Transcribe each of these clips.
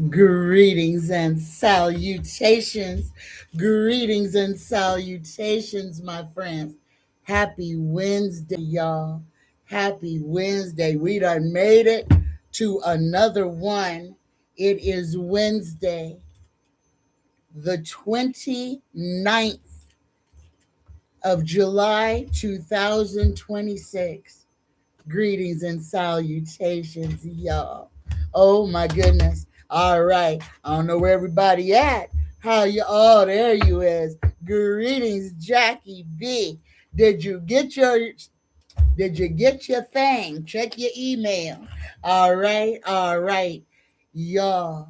Greetings and salutations. Greetings and salutations, my friends. Happy Wednesday, y'all. Happy Wednesday. We done made it to another one. It is Wednesday, the 29th of July, 2026. Greetings and salutations, y'all. Oh my goodness. All right. I don't know where everybody at. How you oh there you is. Greetings, Jackie B. Did you get your thing? Check your email. All right, all right. Y'all.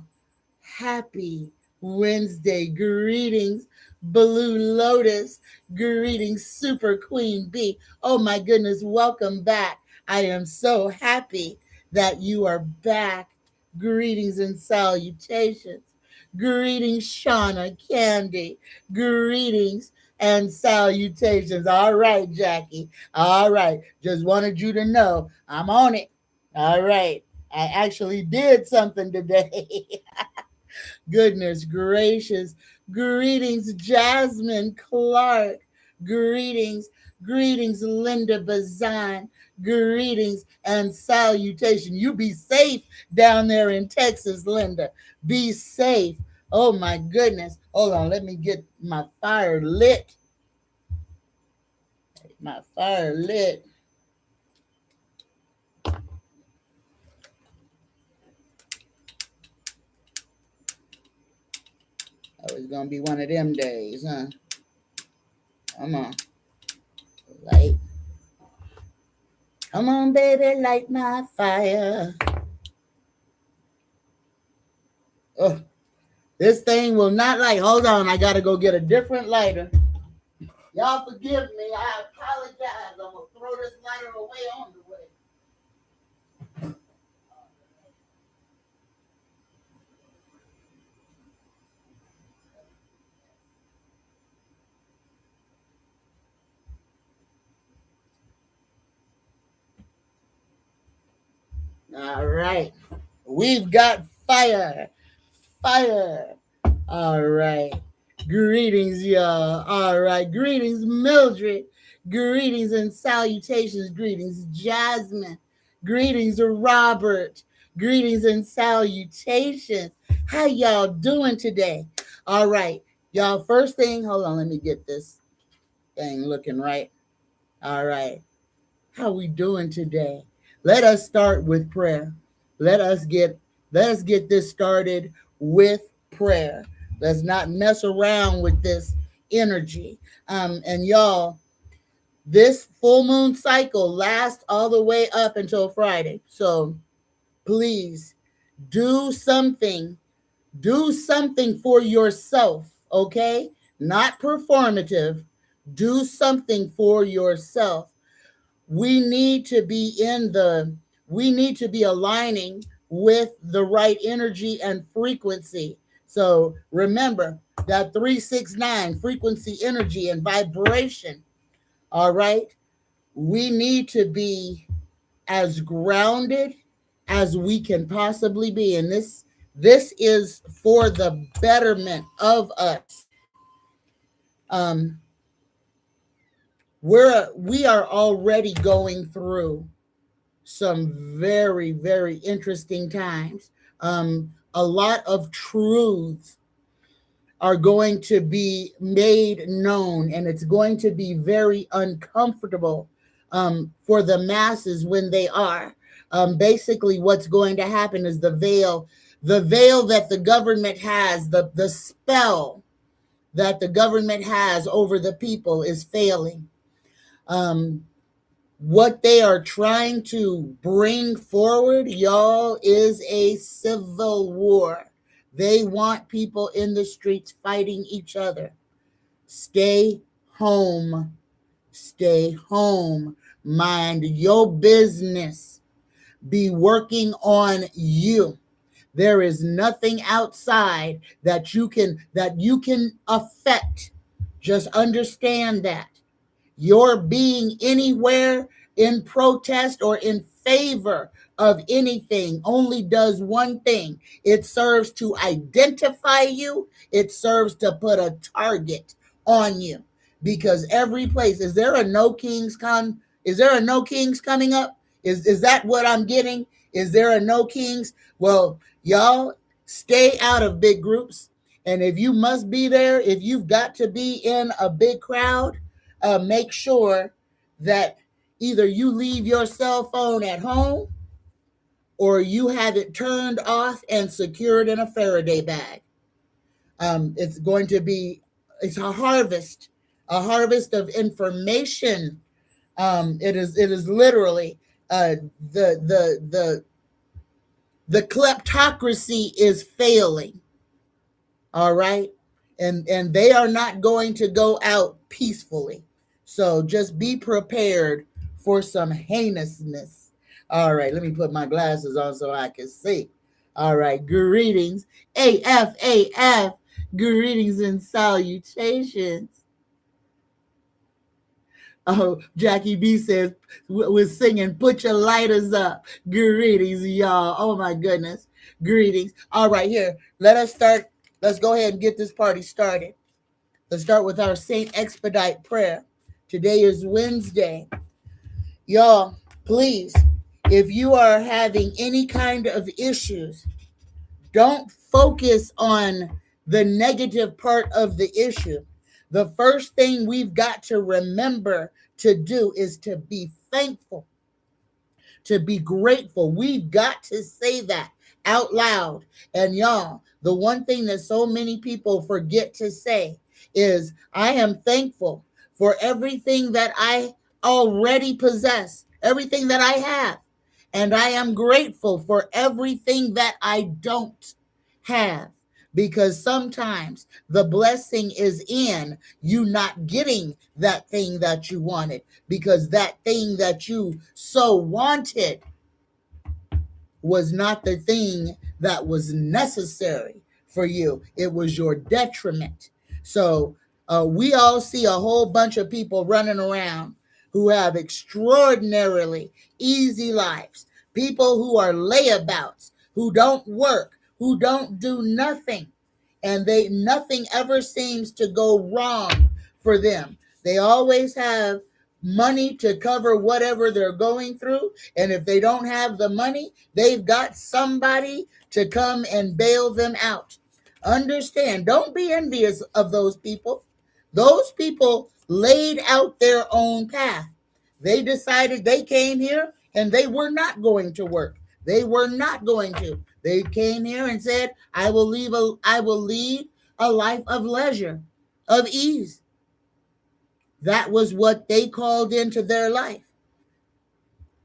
Happy Wednesday. Greetings, Blue Lotus. Greetings, Super Queen B. Oh my goodness, welcome back. I am so happy that you are back. Greetings and salutations. Greetings, Shauna Candy. Greetings and salutations. All right, Jackie. All right. Just wanted you to know I'm on it. All right. I actually did something today. Goodness gracious. Greetings, Jasmine Clark. Greetings, greetings, Linda Bazan. Greetings and salutation. You be safe down there in Texas, Linda. Be safe. Oh my goodness. Hold on, let me get my fire lit. My fire lit. Oh, it's gonna be one of them days, huh? Come on. Light. Come on, baby, light my fire. Oh, this thing will not light. Hold on, I gotta go get a different lighter. Y'all forgive me. I apologize. I'm gonna throw this lighter away on the way. All right. We've got fire. Fire. All right. Greetings, y'all. All right. Greetings, Mildred. Greetings and salutations. Greetings, Jasmine. Greetings, Robert. Greetings and salutations. How y'all doing today? All right. Y'all, first thing, hold on, let me get this thing looking right. All right. How we doing today? Let us start with prayer. Let us get this started with prayer. Let's not mess around with this energy. And y'all, this full moon cycle lasts all the way up until Friday. So please do something. Do something for yourself, okay? Not performative. Do something for yourself. We need to be aligning with the right energy and frequency. So remember that 369 frequency, energy, and vibration. All right. We need to be as grounded as we can possibly be. And this is for the betterment of us. Um, we are already going through some very, very interesting times. A lot of truths are going to be made known, and it's going to be very uncomfortable for the masses when they are. Basically, what's going to happen is the veil that the government has, the spell that the government has over the people is failing. What they are trying to bring forward, y'all, is a civil war. They want people in the streets fighting each other. Stay home. Stay home. Mind your business. Be working on you. There is nothing outside that you can affect. Just understand that. Your being anywhere in protest or in favor of anything only does one thing. It serves to identify you. It serves to put a target on you. Because every place, is there a no kings con? Is there a no kings coming up? Is that what I'm getting? Is there a no kings? Well, y'all stay out of big groups. And if you must be there, if you've got to be in a big crowd, make sure that either you leave your cell phone at home or you have it turned off and secured in a Faraday bag. It's going to be, it's a harvest of information. It is literally the the kleptocracy is failing. All right, and they are not going to go out peacefully. So just be prepared for some heinousness. All right, let me put my glasses on so I can see. All right, greetings, AFAF, greetings and salutations. Oh, Jackie B says, we're singing, put your lighters up. Greetings, y'all. Oh, my goodness. Greetings. All right, here. Let us start. Let's go ahead and get this party started. Let's start with our Saint Expedite prayer. Today is Wednesday. Y'all, please, if you are having any kind of issues, don't focus on the negative part of the issue. The first thing we've got to remember to do is to be thankful, to be grateful. We've got to say that out loud. And y'all, the one thing that so many people forget to say is, I am thankful for everything that I already possess, everything that I have. And I am grateful for everything that I don't have. Because sometimes the blessing is in you not getting that thing that you wanted, because that thing that you so wanted was not the thing that was necessary for you. It was your detriment. So we all see a whole bunch of people running around who have extraordinarily easy lives, people who are layabouts, who don't work, who don't do nothing, and nothing ever seems to go wrong for them. They always have money to cover whatever they're going through, and if they don't have the money, they've got somebody to come and bail them out. Understand, don't be envious of those people. Those people laid out their own path. They decided, they came here and they were not going to work. They were not going to. They came here and said, I will lead a life of leisure, of ease. That was what they called into their life.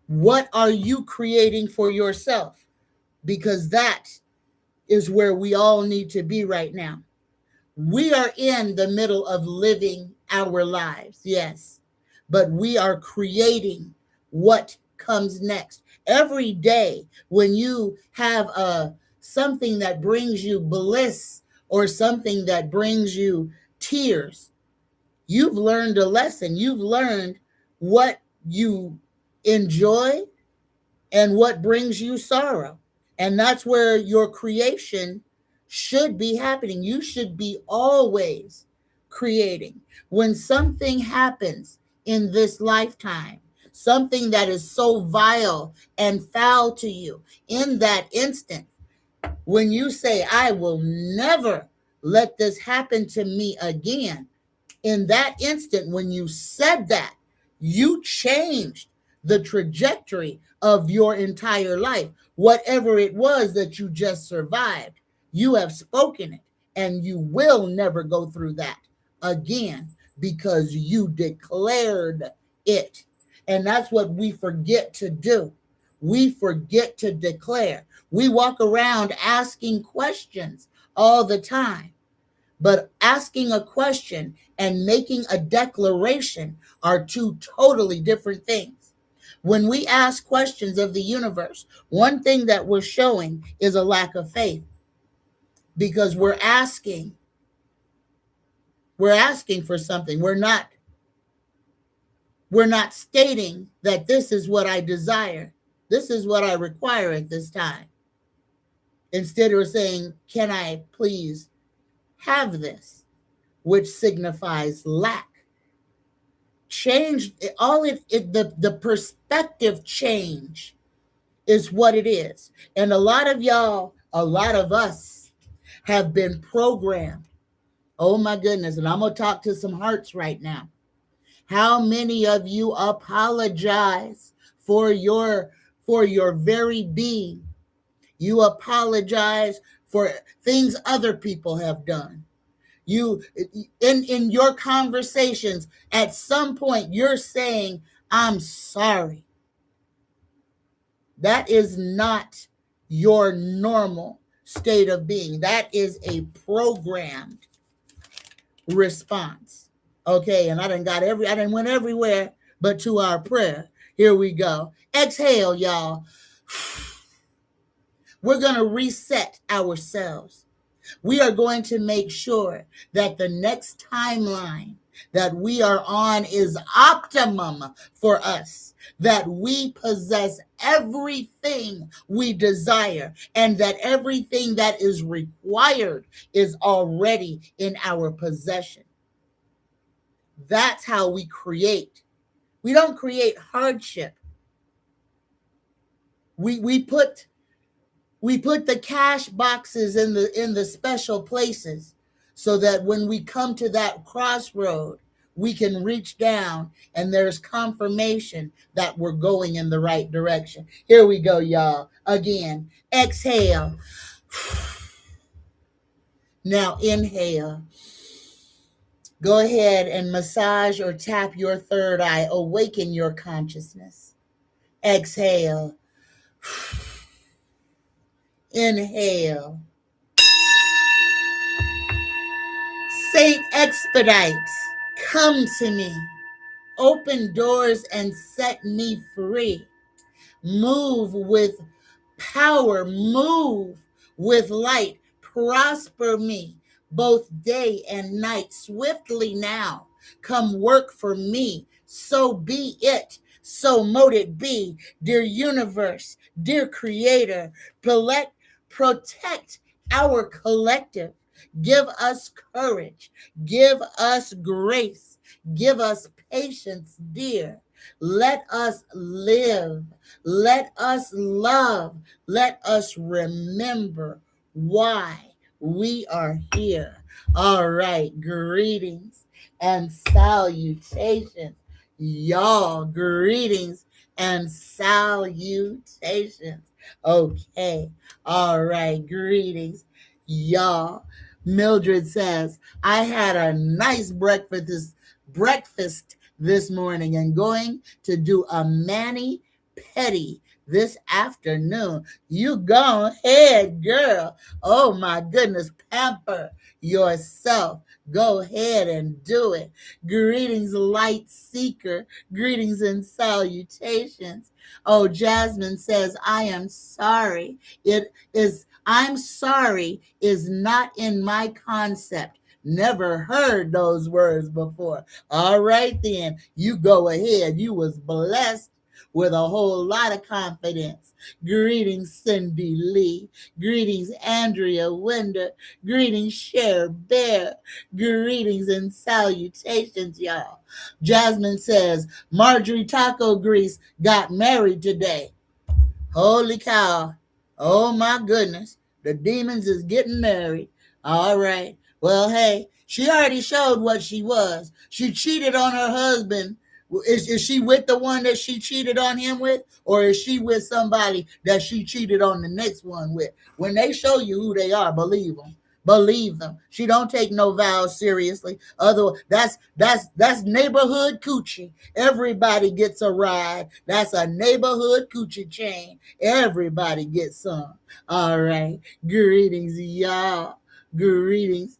What are you creating for yourself? Because that is where we all need to be right now. We are in the middle of living our lives, yes, but we are creating what comes next. Every day when you have something that brings you bliss or something that brings you tears, you've learned a lesson. You've learned what you enjoy and what brings you sorrow. And that's where your creation should be happening. You should be always creating. When something happens in this lifetime, something that is so vile and foul to you, in that instant, when you say, I will never let this happen to me again, in that instant, when you said that, you changed the trajectory of your entire life. Whatever it was that you just survived, you have spoken it, and you will never go through that again because you declared it. And that's what we forget to do. We forget to declare. We walk around asking questions all the time. But asking a question and making a declaration are two totally different things. When we ask questions of the universe, one thing that we're showing is a lack of faith, because we're asking for something. We're not stating that this is what I desire. This is what I require at this time. Instead of saying, can I please have this, which signifies lack. Change all the perspective change is what it is. And a lot of y'all, a lot of us have been programmed. Oh my goodness. And I'm going to talk to some hearts right now. How many of you apologize for your very being? You apologize for things other people have done. You in your conversations, at some point you're saying, I'm sorry. That is not your normal state of being. That is a programmed response. Okay, and I didn't went everywhere but to our prayer. Here we go. Exhale, y'all. We're going to reset ourselves. We are going to make sure that the next timeline that we are on is optimum for us, that we possess everything we desire, and that everything that is required is already in our possession. That's how we create. We don't create hardship. We put the cash boxes in the special places so that when we come to that crossroad, we can reach down and there's confirmation that we're going in the right direction. Here we go, y'all. Again, exhale. Now inhale. Go ahead and massage or tap your third eye. Awaken your consciousness. Exhale. Inhale. Saint expedites. Come to me. Open doors and set me free. Move with power. Move with light. Prosper me both day and night. Swiftly now. Come work for me. So be it. So mote it be. Dear universe, dear creator, protect our collective. Give us courage. Give us grace. Give us patience, dear. Let us live. Let us love. Let us remember why we are here. All right. Greetings and salutations. Y'all, greetings and salutations. Okay. All right. Greetings, y'all. Mildred says, I had a nice breakfast this morning and going to do a mani pedi this afternoon. You go ahead, girl. Oh my goodness, pamper yourself. Go ahead and do it. Greetings, light seeker. Greetings and salutations. Oh, Jasmine says, I am sorry. I'm sorry is not in my concept. Never heard those words before. All right, then. You go ahead. You was blessed with a whole lot of confidence. Greetings, Cindy Lee. Greetings, Andrea Winder. Greetings, Cher Bear. Greetings and salutations, y'all. Jasmine says, Marjorie Taco Grease got married today. Holy cow. Oh my goodness. The demons is getting married. All right. Well, hey, she already showed what she was. She cheated on her husband. Is she with the one that she cheated on him with? Or is she with somebody that she cheated on the next one with? When they show you who they are, believe them. Believe them. She don't take no vows seriously. Otherwise, that's neighborhood coochie. Everybody gets a ride. That's a neighborhood coochie chain. Everybody gets some. All right. Greetings, y'all. Greetings,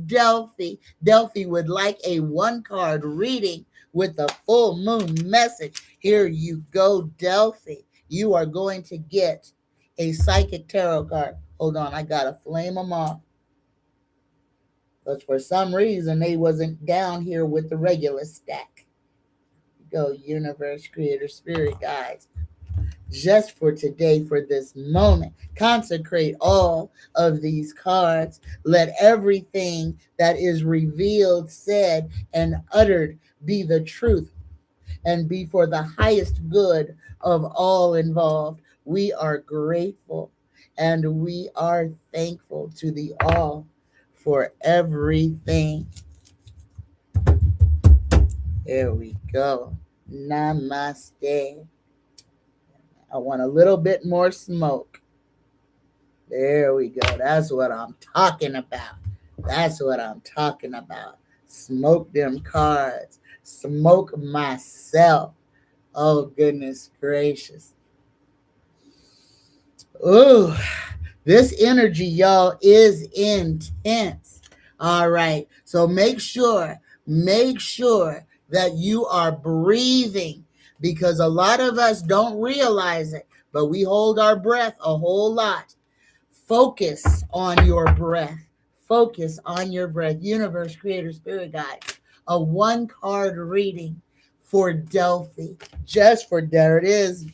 Delphi. Delphi would like a one-card reading with a full moon message. Here you go, Delphi. You are going to get a psychic tarot card. Hold on, I gotta flame them off. But for some reason, they wasn't down here with the regular stack. Go, universe, creator, spirit guides. just for today, for this moment. Consecrate all of these cards. Let everything that is revealed, said, and uttered be the truth and be for the highest good of all involved. We are grateful and we are thankful to the all for everything. There we go. Namaste. I want a little bit more smoke. There we go. That's what I'm talking about. That's what I'm talking about. Smoke them cards. Smoke myself. Oh, goodness gracious. Ooh, this energy, y'all, is intense. All right. So make sure that you are breathing, because a lot of us don't realize it, but we hold our breath a whole lot. Focus on your breath. Focus on your breath. Universe, creator, spirit guides. A 1-card reading for Delphi. Just for, there it is,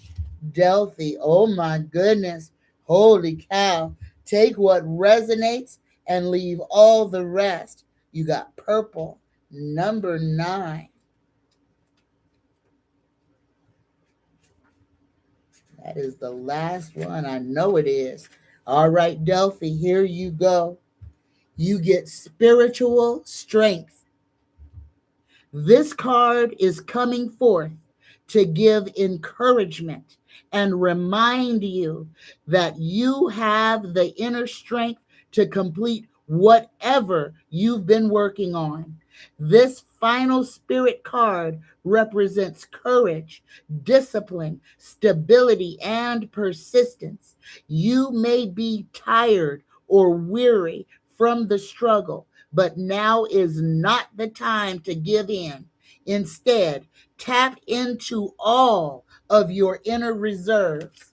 Delphi. Oh my goodness. Holy cow. Take what resonates and leave all the rest. You got purple, number 9. That is the last one. I know it is. All right, Delphi, here you go. You get spiritual strength. This card is coming forth to give encouragement and remind you that you have the inner strength to complete whatever you've been working on. This final spirit card represents courage, discipline, stability, and persistence. You may be tired or weary from the struggle, but now is not the time to give in. Instead, tap into all of your inner reserves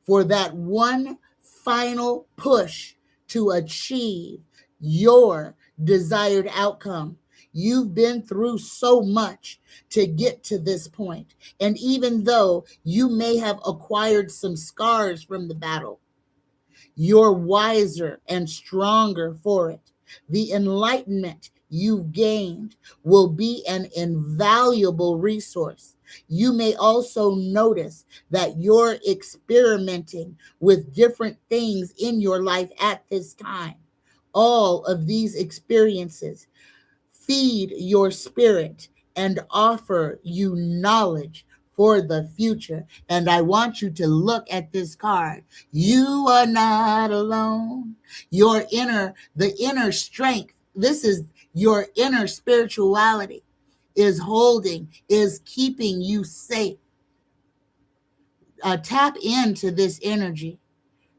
for that one final push to achieve your desired outcome. You've been through so much to get to this point. And even though you may have acquired some scars from the battle, you're wiser and stronger for it. The enlightenment you've gained will be an invaluable resource. You may also notice that you're experimenting with different things in your life at this time. All of these experiences feed your spirit and offer you knowledge for the future. And I want you to look at this card. You are not alone. The inner strength, this is your inner spirituality, is keeping you safe. Tap into this energy.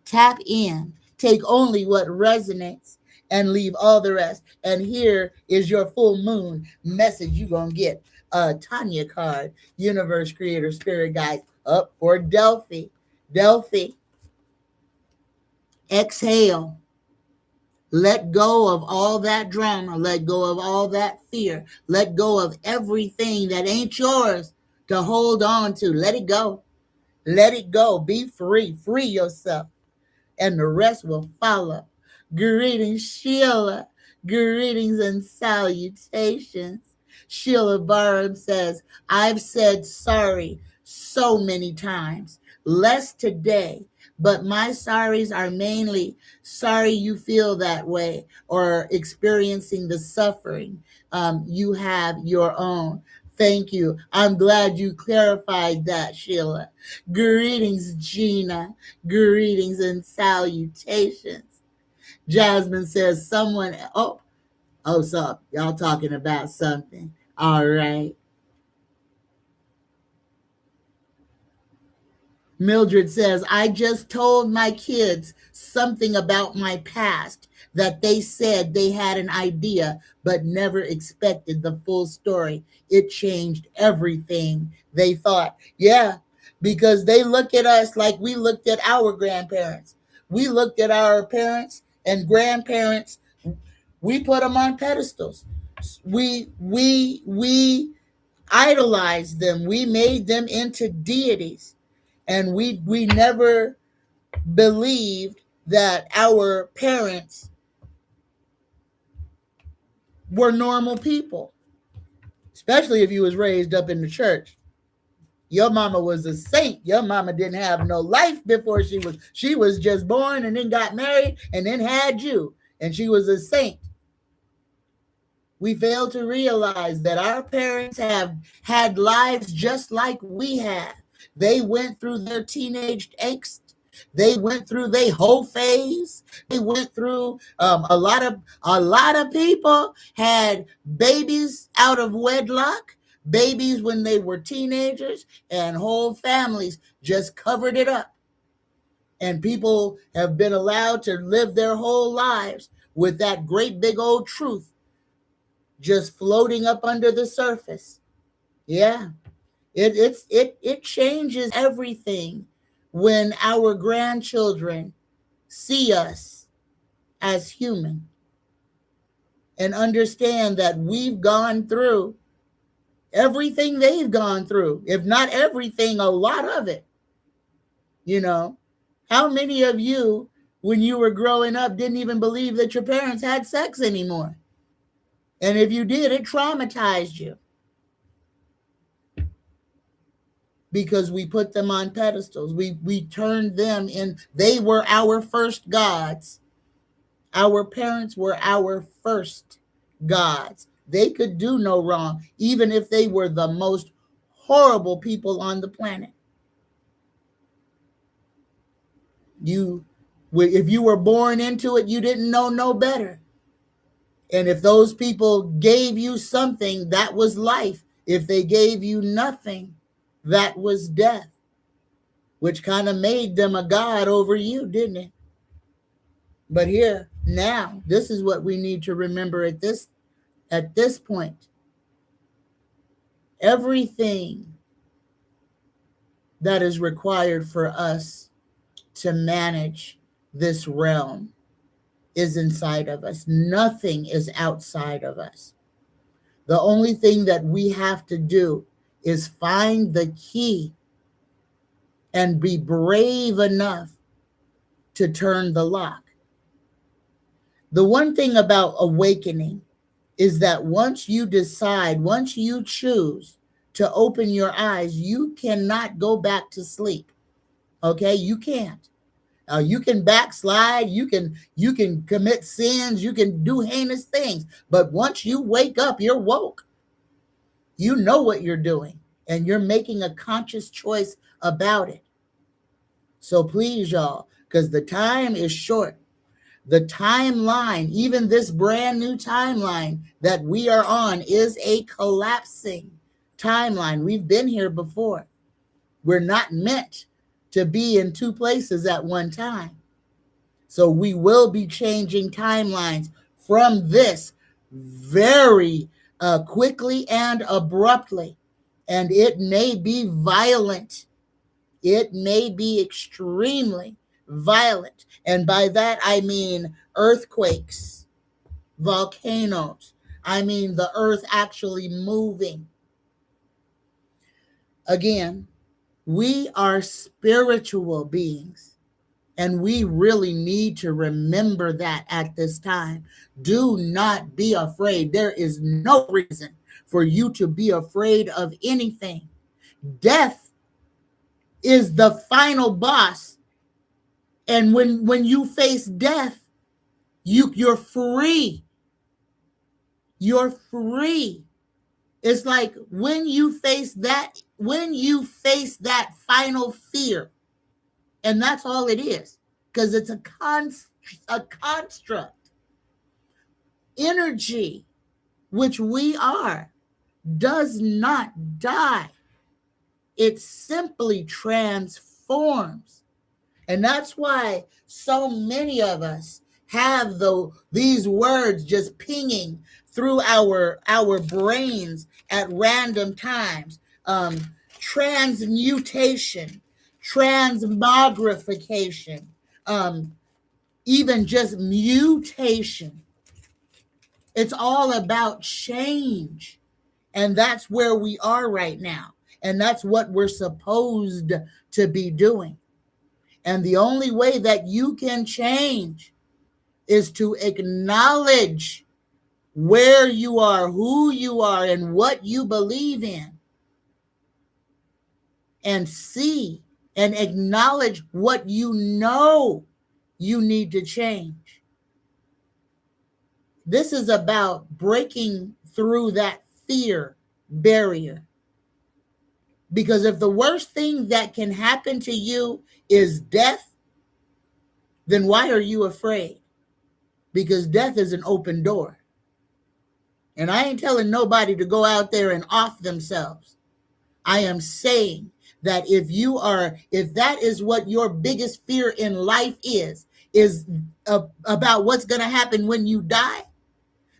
Tap in. Take only what resonates and leave all the rest. And here is your full moon message. You're going to get a Tanya card, universe, creator, spirit guide, up for Delphi. Delphi, exhale. Let go of all that drama. Let go of all that fear. Let go of everything that ain't yours to hold on to. Let it go. Let it go. Be free. Free yourself. And the rest will follow. Greetings, Sheila. Greetings and salutations. Sheila Barham says, I've said sorry so many times. Less today, but my sorries are mainly sorry you feel that way or experiencing the suffering. You have your own. Thank you. I'm glad you clarified that, Sheila. Greetings, Gina. Greetings and salutations. Jasmine says so y'all talking about something. All right. Mildred says, I just told my kids something about my past that they said they had an idea but never expected the full story. It changed everything they thought. Yeah, because they look at us like we looked at our grandparents. We looked at our parents and grandparents. We put them on pedestals. We idolized them. We made them into deities. And we never believed that our parents were normal people, especially if you was raised up in the church. Your mama was a saint. Your mama didn't have no life before she was just born and then got married and then had you, and she was a saint. We fail to realize that our parents have had lives just like we have. They went through their teenage angst. They went through their whole phase. They went through a lot of people had babies out of wedlock, babies when they were teenagers, and whole families just covered it up. And people have been allowed to live their whole lives with that great big old truth just floating up under the surface. Yeah, it changes everything when our grandchildren see us as human and understand that we've gone through everything they've gone through. If not everything, a lot of it. You know, how many of you, when you were growing up, didn't even believe that your parents had sex anymore? And if you did, it traumatized you. Because we put them on pedestals. We turned them in. They were our first gods. Our parents were our first gods. They could do no wrong, even if they were the most horrible people on the planet. If you were born into it, you didn't know no better. And if those people gave you something, that was life. If they gave you nothing, that was death, which kind of made them a god over you, didn't it? But here, now, this is what we need to remember at this point. Everything that is required for us to manage this realm is inside of us. Nothing is outside of us. The only thing that we have to do is find the key and be brave enough to turn the lock. The one thing about awakening is that once you decide, once you choose to open your eyes, you cannot go back to sleep. Okay, you can't. You can backslide, you can commit sins, you can do heinous things, but once you wake up, you're woke. You know what you're doing, and you're making a conscious choice about it. So please, y'all, because the time is short. The timeline, even this brand new timeline that we are on, is a collapsing timeline. We've been here before. We're not meant to be in two places at one time. So we will be changing timelines from this very quickly and abruptly. And it may be violent. It may be extremely violent. And by that, I mean earthquakes, volcanoes. I mean the earth actually moving. Again, we are spiritual beings, and we really need to remember that at this time. Do not be afraid. There is no reason for you to be afraid of anything. Death is the final boss. And when you face death, you're free. You're free. It's like when you face that final fear, and that's all it is, because it's a construct. Energy, which we are, does not die. It simply transforms. And that's why so many of us have these words just pinging through our brains at random times. Transmutation, transmogrification, even just mutation. It's all about change. And that's where we are right now. And that's what we're supposed to be doing. And the only way that you can change is to acknowledge where you are, who you are, and what you believe in. And see and acknowledge what you know you need to change. This is about breaking through that fear barrier. Because if the worst thing that can happen to you is death, then why are you afraid? Because death is an open door. And I ain't telling nobody to go out there and off themselves. I am saying that if that is what your biggest fear in life is about what's going to happen when you die,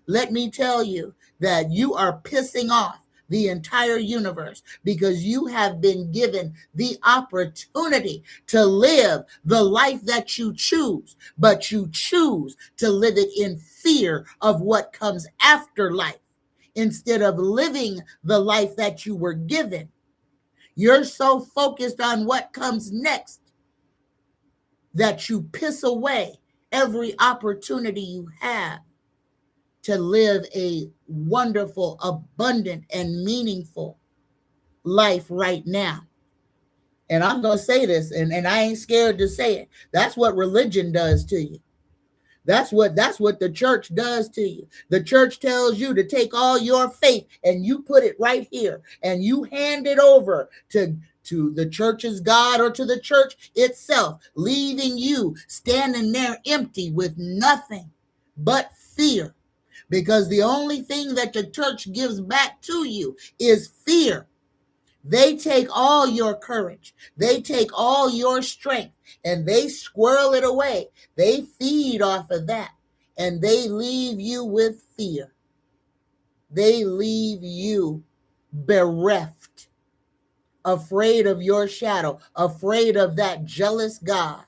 let me tell you that you are pissing off the entire universe, because you have been given the opportunity to live the life that you choose, but you choose to live it in fear of what comes after life instead of living the life that you were given. You're so focused on what comes next that you piss away every opportunity you have to live a wonderful, abundant, and meaningful life right now. And I'm going to say this, and I ain't scared to say it. That's what religion does to you. That's what the church does to you. The church tells you to take all your faith and you put it right here and you hand it over to the church's God or to the church itself, leaving you standing there empty with nothing but fear. Because the only thing that the church gives back to you is fear. They take all your courage. They take all your strength and they squirrel it away. They feed off of that and they leave you with fear. They leave you bereft, afraid of your shadow, afraid of that jealous God,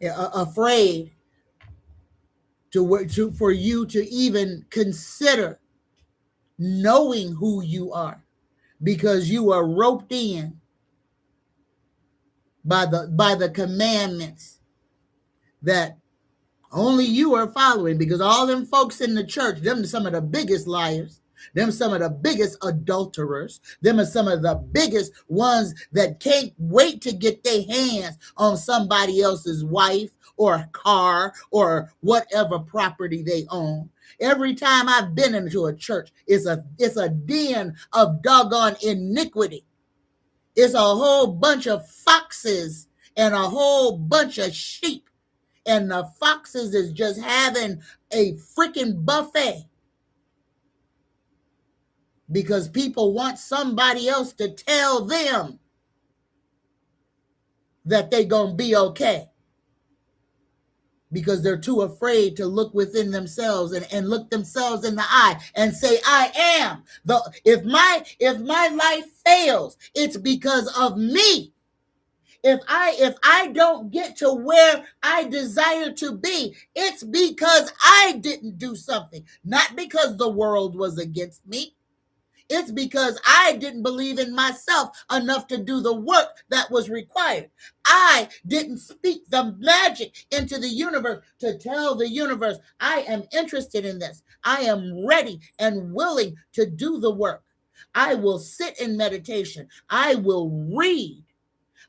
afraid for you to even consider knowing who you are, because you are roped in by the commandments that only you are following. Because all them folks in the church, them are some of the biggest liars, them some of the biggest adulterers, them are some of the biggest ones that can't wait to get their hands on somebody else's wife or car or whatever property they own. Every time I've been into a church, it's a den of doggone iniquity. It's a whole bunch of foxes and a whole bunch of sheep. And the foxes is just having a freaking buffet because people want somebody else to tell them that they're going to be okay, because they're too afraid to look within themselves and look themselves in the eye and say, I am. If my life fails, it's because of me. If I don't get to where I desire to be, it's because I didn't do something, not because the world was against me. It's because I didn't believe in myself enough to do the work that was required. I didn't speak the magic into the universe to tell the universe, I am interested in this. I am ready and willing to do the work. I will sit in meditation. I will read.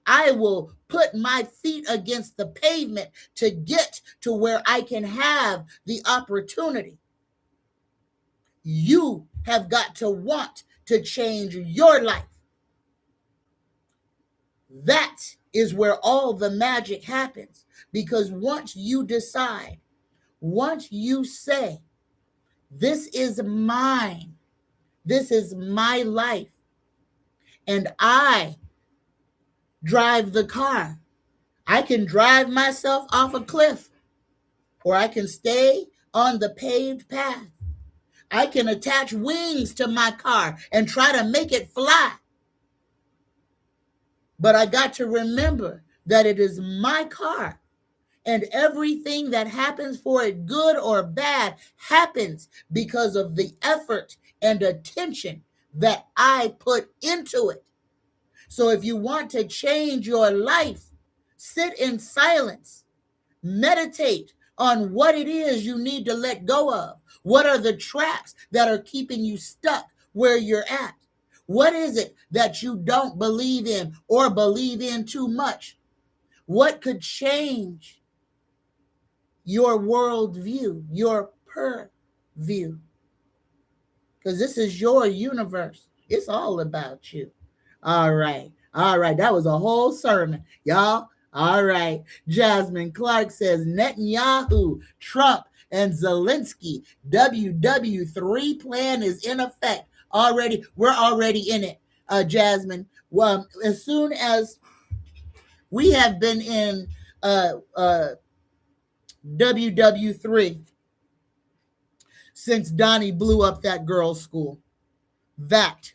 I will put my feet against the pavement to get to where I can have the opportunity. You have got to want to change your life. That is where all the magic happens. Because once you decide, once you say, this is mine, this is my life, and I drive the car. I can drive myself off a cliff, or I can stay on the paved path. I can attach wings to my car and try to make it fly. But I got to remember that it is my car And everything that happens, for it good or bad, happens because of the effort and attention that I put into it. So if you want to change your life, sit in silence, meditate on what it is you need to let go of. What are the traps that are keeping you stuck where you're at? What is it that you don't believe in or believe in too much? What could change your worldview, your purview? Because this is your universe. It's all about you. All right. All right. That was a whole sermon, y'all. All right. Jasmine Clark says Netanyahu, Trump, and Zelensky WW3 plan is in effect already. We're already in it, Jasmine. Well, as soon as we have been in WW3 since Donnie blew up that girl's school. That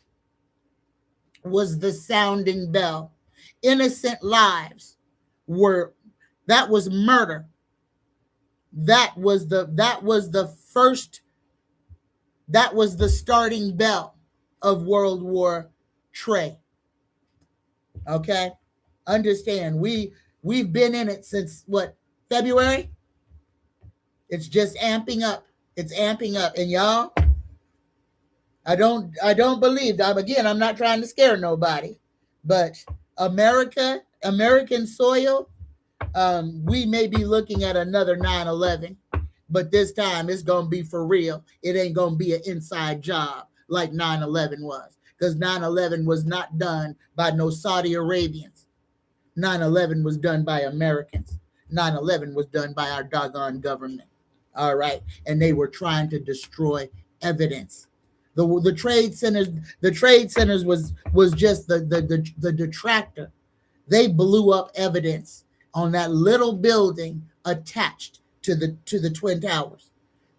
was the sounding bell. Innocent lives were, that was murder. That was the first, that was the starting bell of World War III. Okay? Understand, we've been in it since what, February? It's just amping up. It's amping up. And y'all, I don't believe that. Again, I'm not trying to scare nobody, but American soil, we may be looking at another 9/11, but this time it's gonna be for real. It ain't gonna be an inside job like 9/11 was, because 9/11 was not done by no Saudi Arabians. 9/11 was done by Americans. 9/11 was done by our doggone government. All right, and they were trying to destroy evidence. The trade centers was just the detractor. They blew up evidence on that little building attached to the Twin Towers.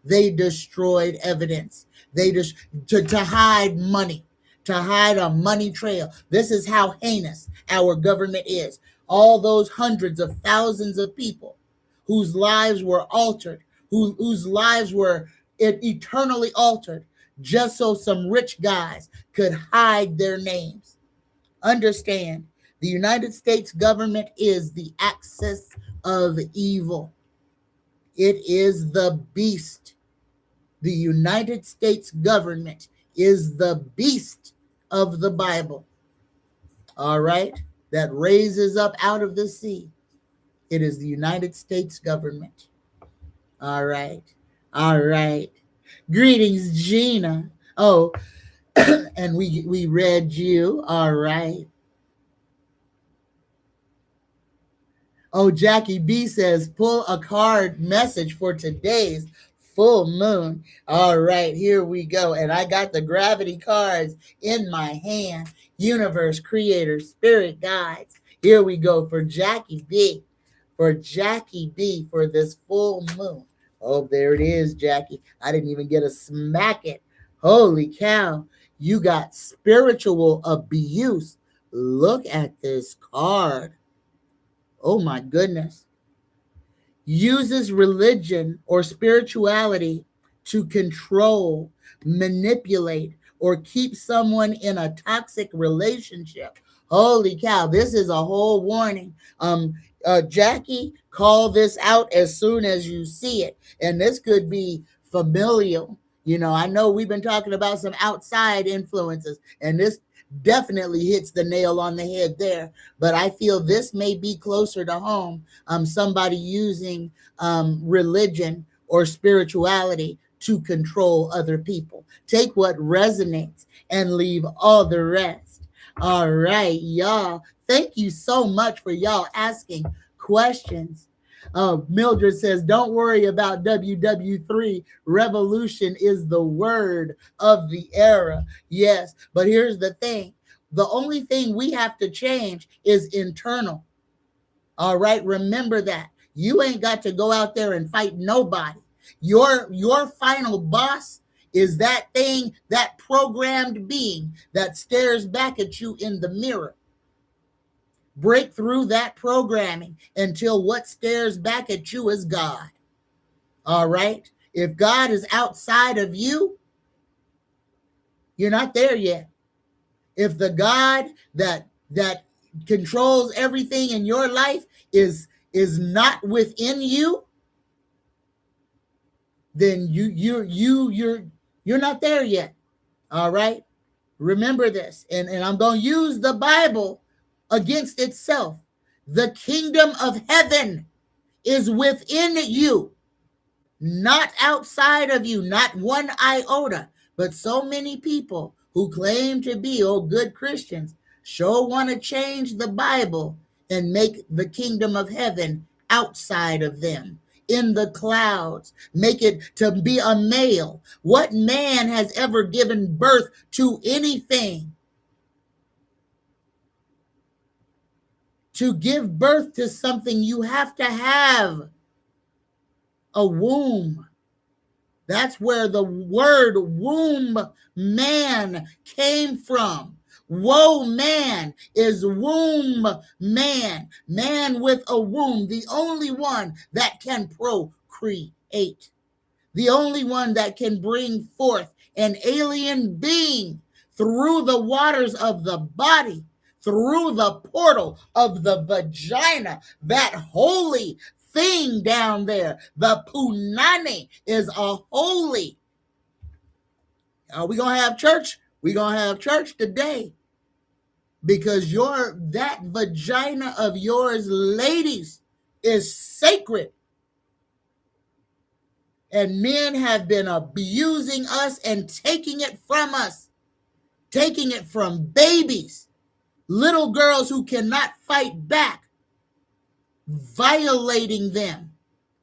They destroyed evidence. They just to hide money, to hide a money trail. This is how heinous our government is. All those hundreds of thousands of people whose lives were altered, whose lives were eternally altered, just so some rich guys could hide their names. Understand, the United States government is the axis of evil. It is the beast. The United States government is the beast of the Bible. All right? That raises up out of the sea. It is the United States government. All right. All right. Greetings, Gina. Oh, and we read you. All right. Oh, Jackie B says, pull a card message for today's full moon. All right, here we go. And I got the gravity cards in my hand. Universe, creator, spirit guides. Here we go for Jackie B. For Jackie B for this full moon. Oh, there it is, Jackie. I didn't even get a smack it. Holy cow. You got spiritual abuse. Look at this card. Oh my goodness. Uses religion or spirituality to control, manipulate, or keep someone in a toxic relationship. Holy cow, this is a whole warning. Jackie, call this out as soon as you see it. And this could be familial. You know, I know we've been talking about some outside influences, and this definitely hits the nail on the head there. But I feel this may be closer to home. Somebody using religion or spirituality to control other people. Take what resonates and leave all the rest. All right, y'all. Thank you so much for y'all asking questions. Mildred says, don't worry about WW3. Revolution is the word of the era. Yes, but here's the thing. The only thing we have to change is internal. All right, remember that. You ain't got to go out there and fight nobody. Your final boss is that thing, that programmed being that stares back at you in the mirror. Break through that programming until what stares back at you is God. All right? If God is outside of you, you're not there yet. If the God that controls everything in your life is not within you, then you're not there yet. All right? Remember this. And I'm going to use the Bible against itself. The kingdom of heaven is within you, not outside of you, not one iota. But so many people who claim to be good Christians sure want to change the Bible and make the kingdom of heaven outside of them, in the clouds, make it to be a male. What man has ever given birth to anything? To give birth to something, you have to have a womb. That's where the word womb man came from. Woe man is womb man. Man with a womb, the only one that can procreate. The only one that can bring forth an alien being through the waters of the body, through the portal of the vagina, that holy thing down there. The punani is a holy. Are we going to have church? We're going to have church today. Because that vagina of yours, ladies, is sacred. And men have been abusing us and taking it from us. Taking it from babies. Little girls who cannot fight back. Violating them,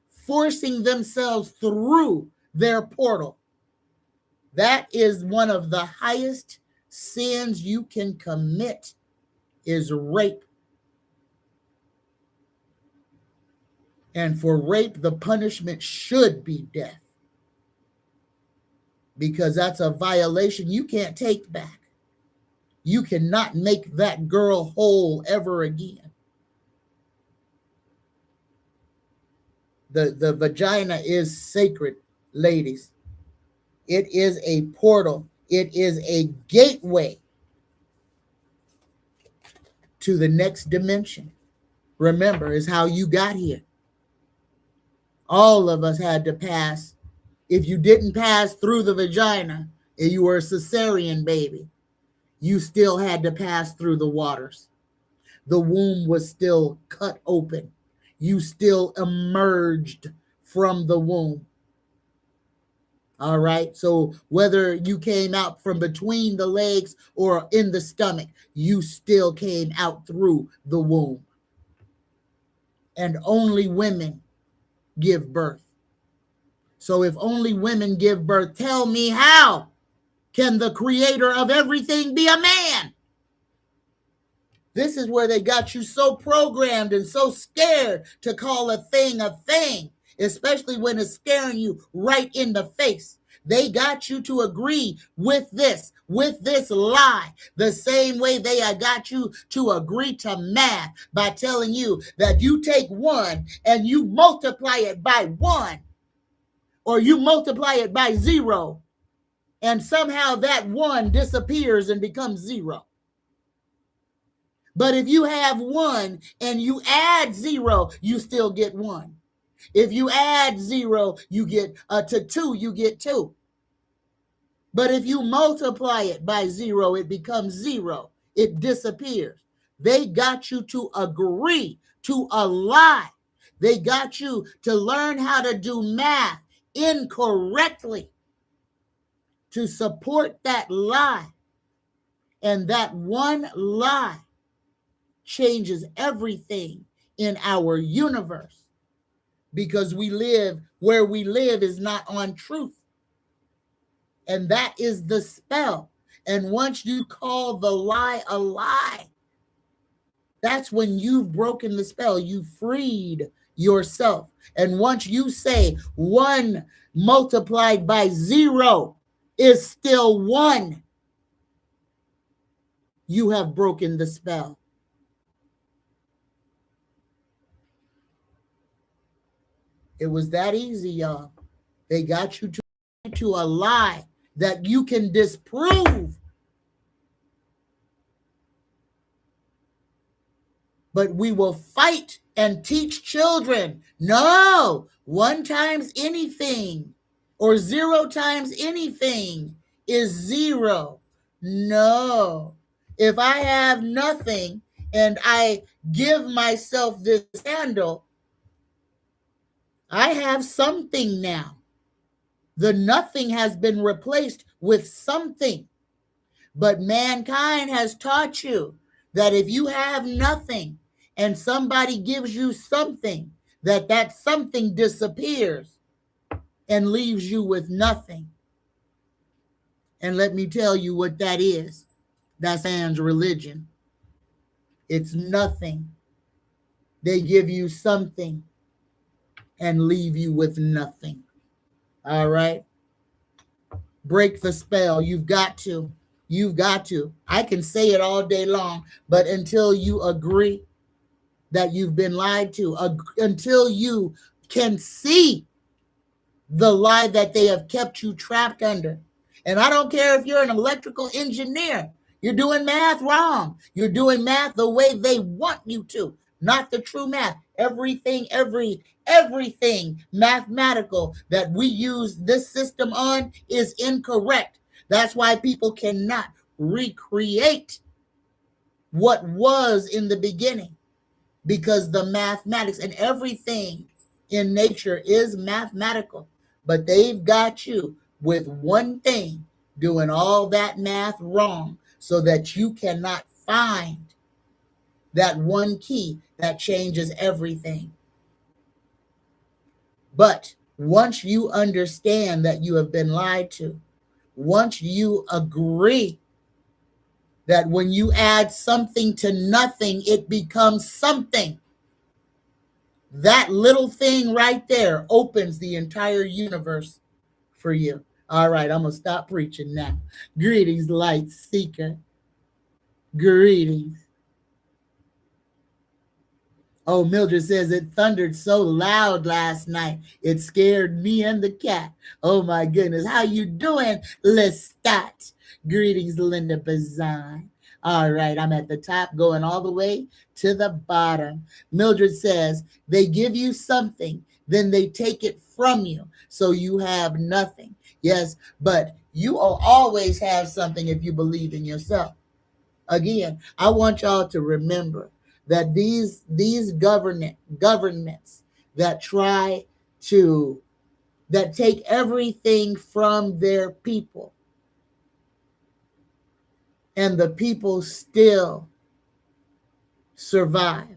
forcing themselves through their portal. That is one of the highest sins you can commit, is rape. And for rape, the punishment should be death, because that's a violation you can't take back. You cannot make that girl whole ever again. The vagina is sacred, ladies. It is a portal. It is a gateway to the next dimension. Remember, is how you got here. All of us had to pass. If you didn't pass through the vagina and you were a cesarean baby, you still had to pass through the waters. The womb was still cut open. You still emerged from the womb. All right. So whether you came out from between the legs or in the stomach, you still came out through the womb. And only women give birth. So if only women give birth, tell me, how can the creator of everything be a man? This is where they got you so programmed and so scared to call a thing, especially when it's staring you right in the face. They got you to agree with this lie, the same way they got you to agree to math by telling you that you take 1 and you multiply it by 1, or you multiply it by 0, and somehow that 1 disappears and becomes 0. But if you have 1 and you add 0, you still get 1. If you add 0, you get to 2, you get 2. But if you multiply it by 0, it becomes 0. It disappears. They got you to agree to a lie. They got you to learn how to do math incorrectly to support that lie. And that one lie changes everything in our universe, because we live where we live is not on truth. And that is the spell. And once you call the lie a lie, that's when you've broken the spell. You freed yourself. And once you say 1 multiplied by 0 is still 1, you have broken the spell. It was that easy, y'all. They got you to a lie that you can disprove. But we will fight and teach children. No, 1 times anything or 0 times anything is 0. No. If I have nothing and I give myself this handle, I have something now. The nothing has been replaced with something. But mankind has taught you that if you have nothing and somebody gives you something, that something disappears and leaves you with nothing. And let me tell you what that is. That's man's religion. It's nothing. They give you something and leave you with nothing. All right? Break the spell. You've got to. You've got to. I can say it all day long, but until you agree that you've been lied to, until you can see the lie that they have kept you trapped under. And I don't care if you're an electrical engineer, you're doing math wrong. You're doing math the way they want you to, not the true math. Everything mathematical that we use this system on is incorrect. That's why people cannot recreate what was in the beginning, because the mathematics and everything in nature is mathematical. But they've got you with one thing doing all that math wrong so that you cannot find that one key that changes everything. But once you understand that you have been lied to, once you agree that when you add something to nothing, it becomes something, that little thing right there opens the entire universe for you. All right, I'm going to stop preaching now. Greetings, light seeker. Greetings. Oh, Mildred says it thundered so loud last night. It scared me and the cat. Oh, my goodness. How you doing, Lestat? Greetings, Linda Bazan. All right, I'm at the top going all the way to the bottom. Mildred says they give you something, then they take it from you, so you have nothing. Yes, but you will always have something if you believe in yourself. Again, I want y'all to remember that these governments that try to that take everything from their people, and the people still survive.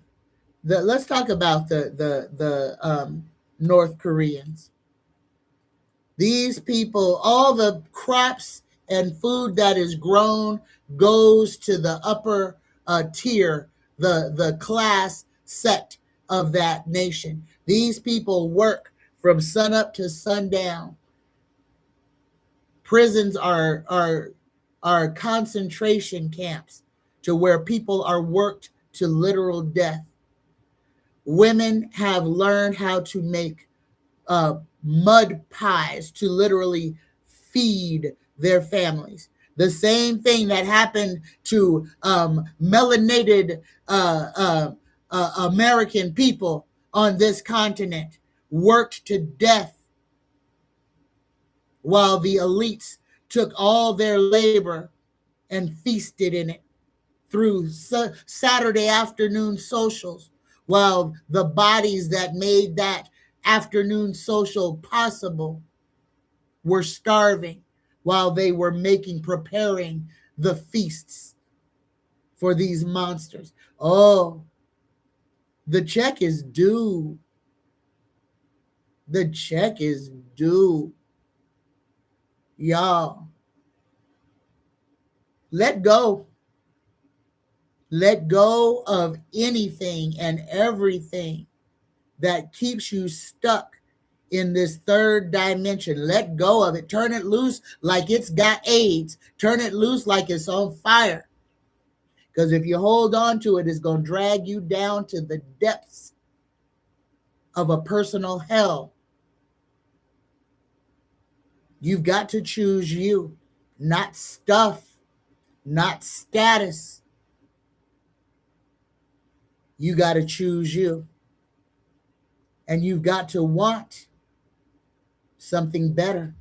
Let's talk about the North Koreans. These people, all the crops and food that is grown goes to the upper tier, the class sect of that nation. These people work from sunup to sundown. Prisons are concentration camps to where people are worked to literal death. Women have learned how to make mud pies to literally feed their families. The same thing that happened to melanated American people on this continent, worked to death while the elites took all their labor and feasted in it through Saturday afternoon socials, while the bodies that made that afternoon social possible were starving, while they were preparing the feasts for these monsters. Oh, the check is due. The check is due. Y'all, let go. Let go of anything and everything that keeps you stuck in this third dimension. Let go of it. Turn it loose like it's got AIDS. Turn it loose like it's on fire. Because if you hold on to it, it's going to drag you down to the depths of a personal hell You've got to choose you, not stuff, not status. You got to choose you. And you've got to want something better.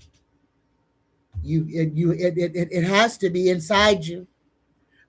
It has to be inside you.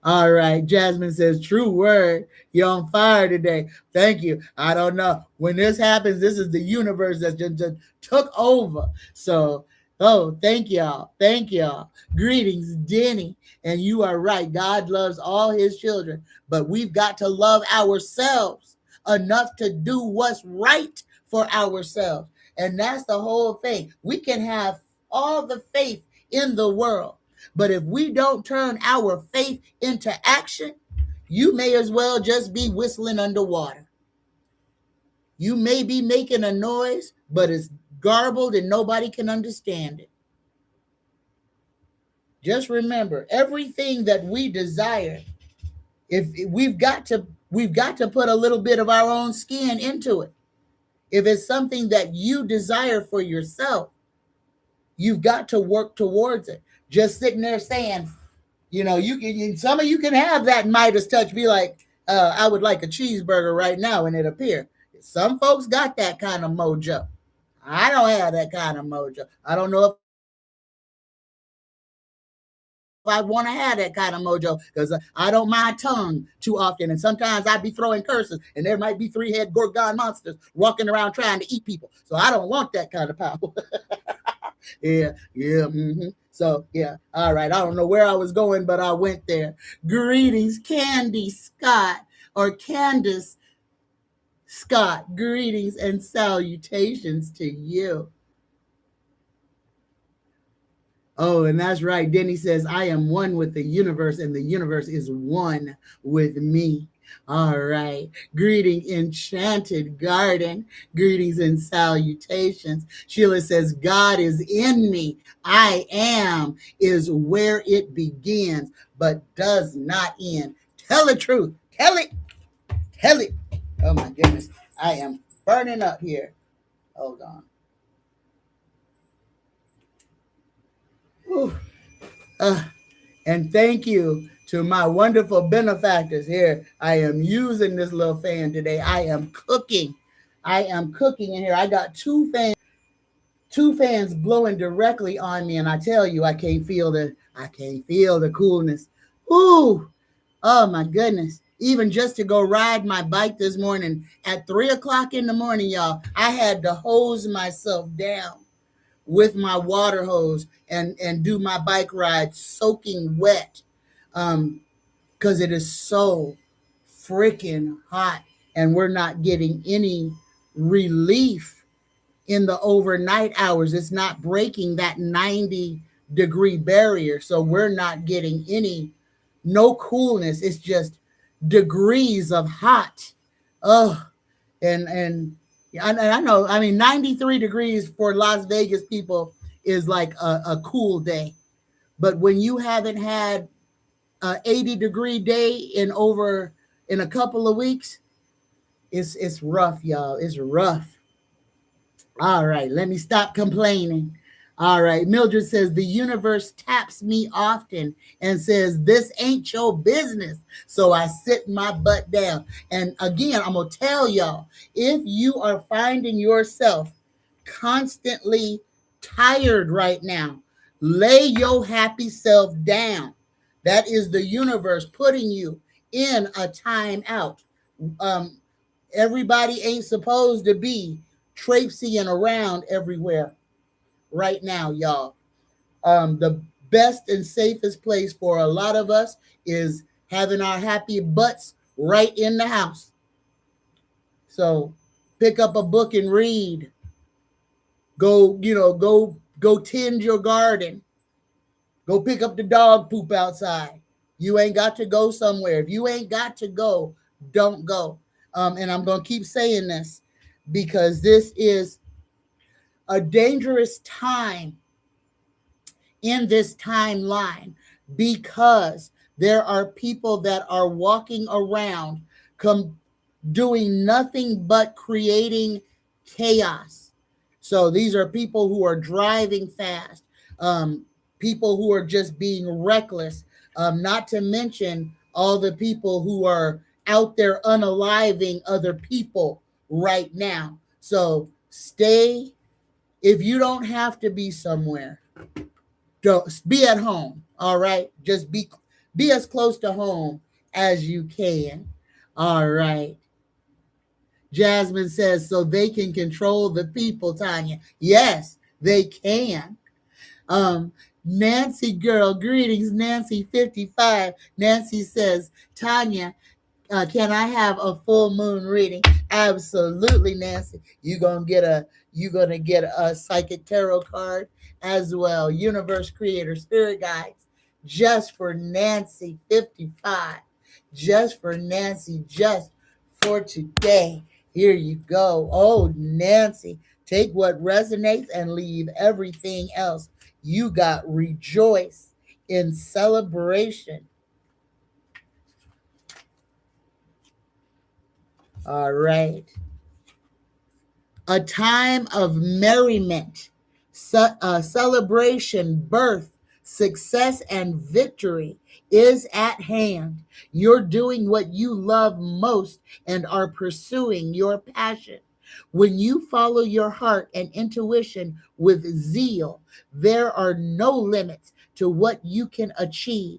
All right. Jasmine says, true word. You're on fire today. Thank you. I don't know. When this happens, this is the universe that just took over. So, oh, thank y'all. Thank y'all. Greetings, Denny. And you are right. God loves all his children, but we've got to love ourselves enough to do what's right for ourselves. And that's the whole thing. We can have all the faith in the world, but if we don't turn our faith into action, you may as well just be whistling underwater. You may be making a noise, but it's garbled and nobody can understand it. Just remember, everything that we desire, if we've got to put a little bit of our own skin into it. If it's something that you desire for yourself, you've got to work towards it. Just sitting there saying, you can, some of you can have that Midas touch, be like, I would like a cheeseburger right now, and it appear. Some folks got that kind of mojo. I don't have that kind of mojo. I don't know if I want to have that kind of mojo, because I don't mind tongue too often, and sometimes I be throwing curses, and there might be three-head Gorgon monsters walking around trying to eat people. So I don't want that kind of power. Yeah. Mm-hmm. So, yeah. All right. I don't know where I was going, but I went there. Greetings, Candy Scott, or Candace Scott. Greetings and salutations to you. Oh, and that's right. Denny says, I am one with the universe, and the universe is one with me. All right. Greeting, Enchanted Garden. Greetings and salutations. Sheila says, God is in me. I am is where it begins, but does not end. Tell the truth. Tell it. Tell it. Oh, my goodness. I am burning up here. Hold on. Whew. And thank you to my wonderful benefactors here. I am using this little fan today. I am cooking. In here. I got two fans blowing directly on me, and I tell you, I can't feel the coolness. Ooh, oh my goodness. Even just to go ride my bike this morning at 3:00 in the morning, y'all, I had to hose myself down with my water hose and do my bike ride soaking wet, because it is so freaking hot, and we're not getting any relief in the overnight hours. It's not breaking that 90-degree barrier, so we're not getting no coolness. It's just degrees of hot. Oh, and I know, I mean, 93 degrees for Las Vegas people is like a cool day. But when you haven't had an 80-degree day in a couple of weeks, it's rough, y'all. It's rough. All right, let me stop complaining. All right, Mildred says, the universe taps me often and says, this ain't your business. So I sit my butt down. And again, I'm going to tell y'all, if you are finding yourself constantly tired right now, lay your happy self down. That is the universe putting you in a timeout. Everybody ain't supposed to be traipsing around everywhere right now, y'all. The best and safest place for a lot of us is having our happy butts right in the house. So pick up a book and read. Go tend your garden. Go pick up the dog poop outside. You ain't got to go somewhere. If you ain't got to go, don't go. And I'm going to keep saying this because this is a dangerous time in this timeline, because there are people that are walking around doing nothing but creating chaos. So these are people who are driving fast. people who are just being reckless, not to mention all the people who are out there unaliving other people right now. So stay, if you don't have to be somewhere, don't be at home. All right, just be as close to home as you can. All right. Jasmine says, so they can control the people, Tanya. Yes, they can. Um, Nancy girl, greetings, Nancy 55. Nancy says, Tanya, can I have a full moon reading? Absolutely, Nancy. You're gonna get a psychic tarot card as well. Universe creator spirit guides just for Nancy 55. Just for Nancy, just for today. Here you go. Oh, Nancy, take what resonates and leave everything else. You got rejoice in celebration. All right. A time of merriment, celebration, birth, success, and victory is at hand. You're doing what you love most and are pursuing your passion. When you follow your heart and intuition with zeal, there are no limits to what you can achieve.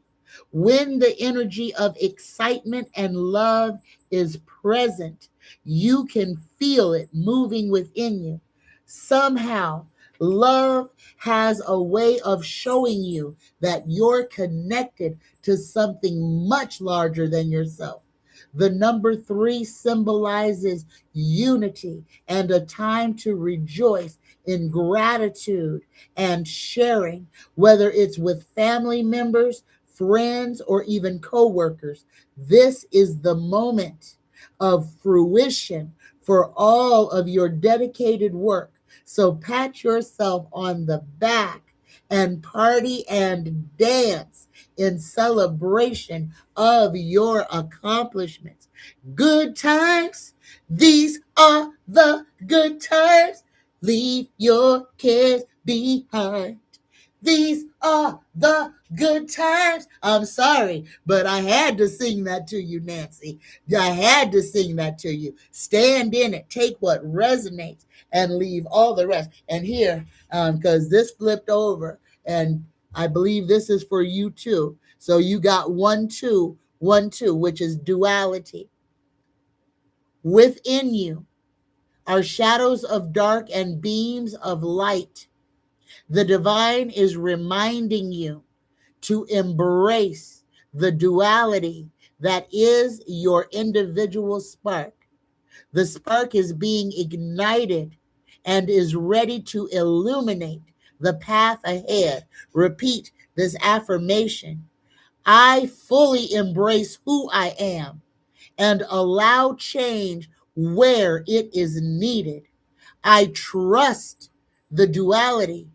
When the energy of excitement and love is present, you can feel it moving within you. Somehow, love has a way of showing you that you're connected to something much larger than yourself. The number 3 symbolizes unity and a time to rejoice in gratitude and sharing, whether it's with family members, friends, or even coworkers. This is the moment of fruition for all of your dedicated work. So pat yourself on the back and party and dance in celebration of your accomplishments. Good times, these are the good times. Leave your cares behind. These are the good times. I'm sorry, but I had to sing that to you, Nancy. I had to sing that to you. Stand in it. Take what resonates and leave all the rest. And here, because this flipped over, and I believe this is for you too. So you got 1, 2, 1, 2, which is duality. Within you are shadows of dark and beams of light. The divine is reminding you to embrace the duality that is your individual spark. The spark is being ignited and is ready to illuminate the path ahead. Repeat this affirmation. I fully embrace who I am and allow change where it is needed. I trust the duality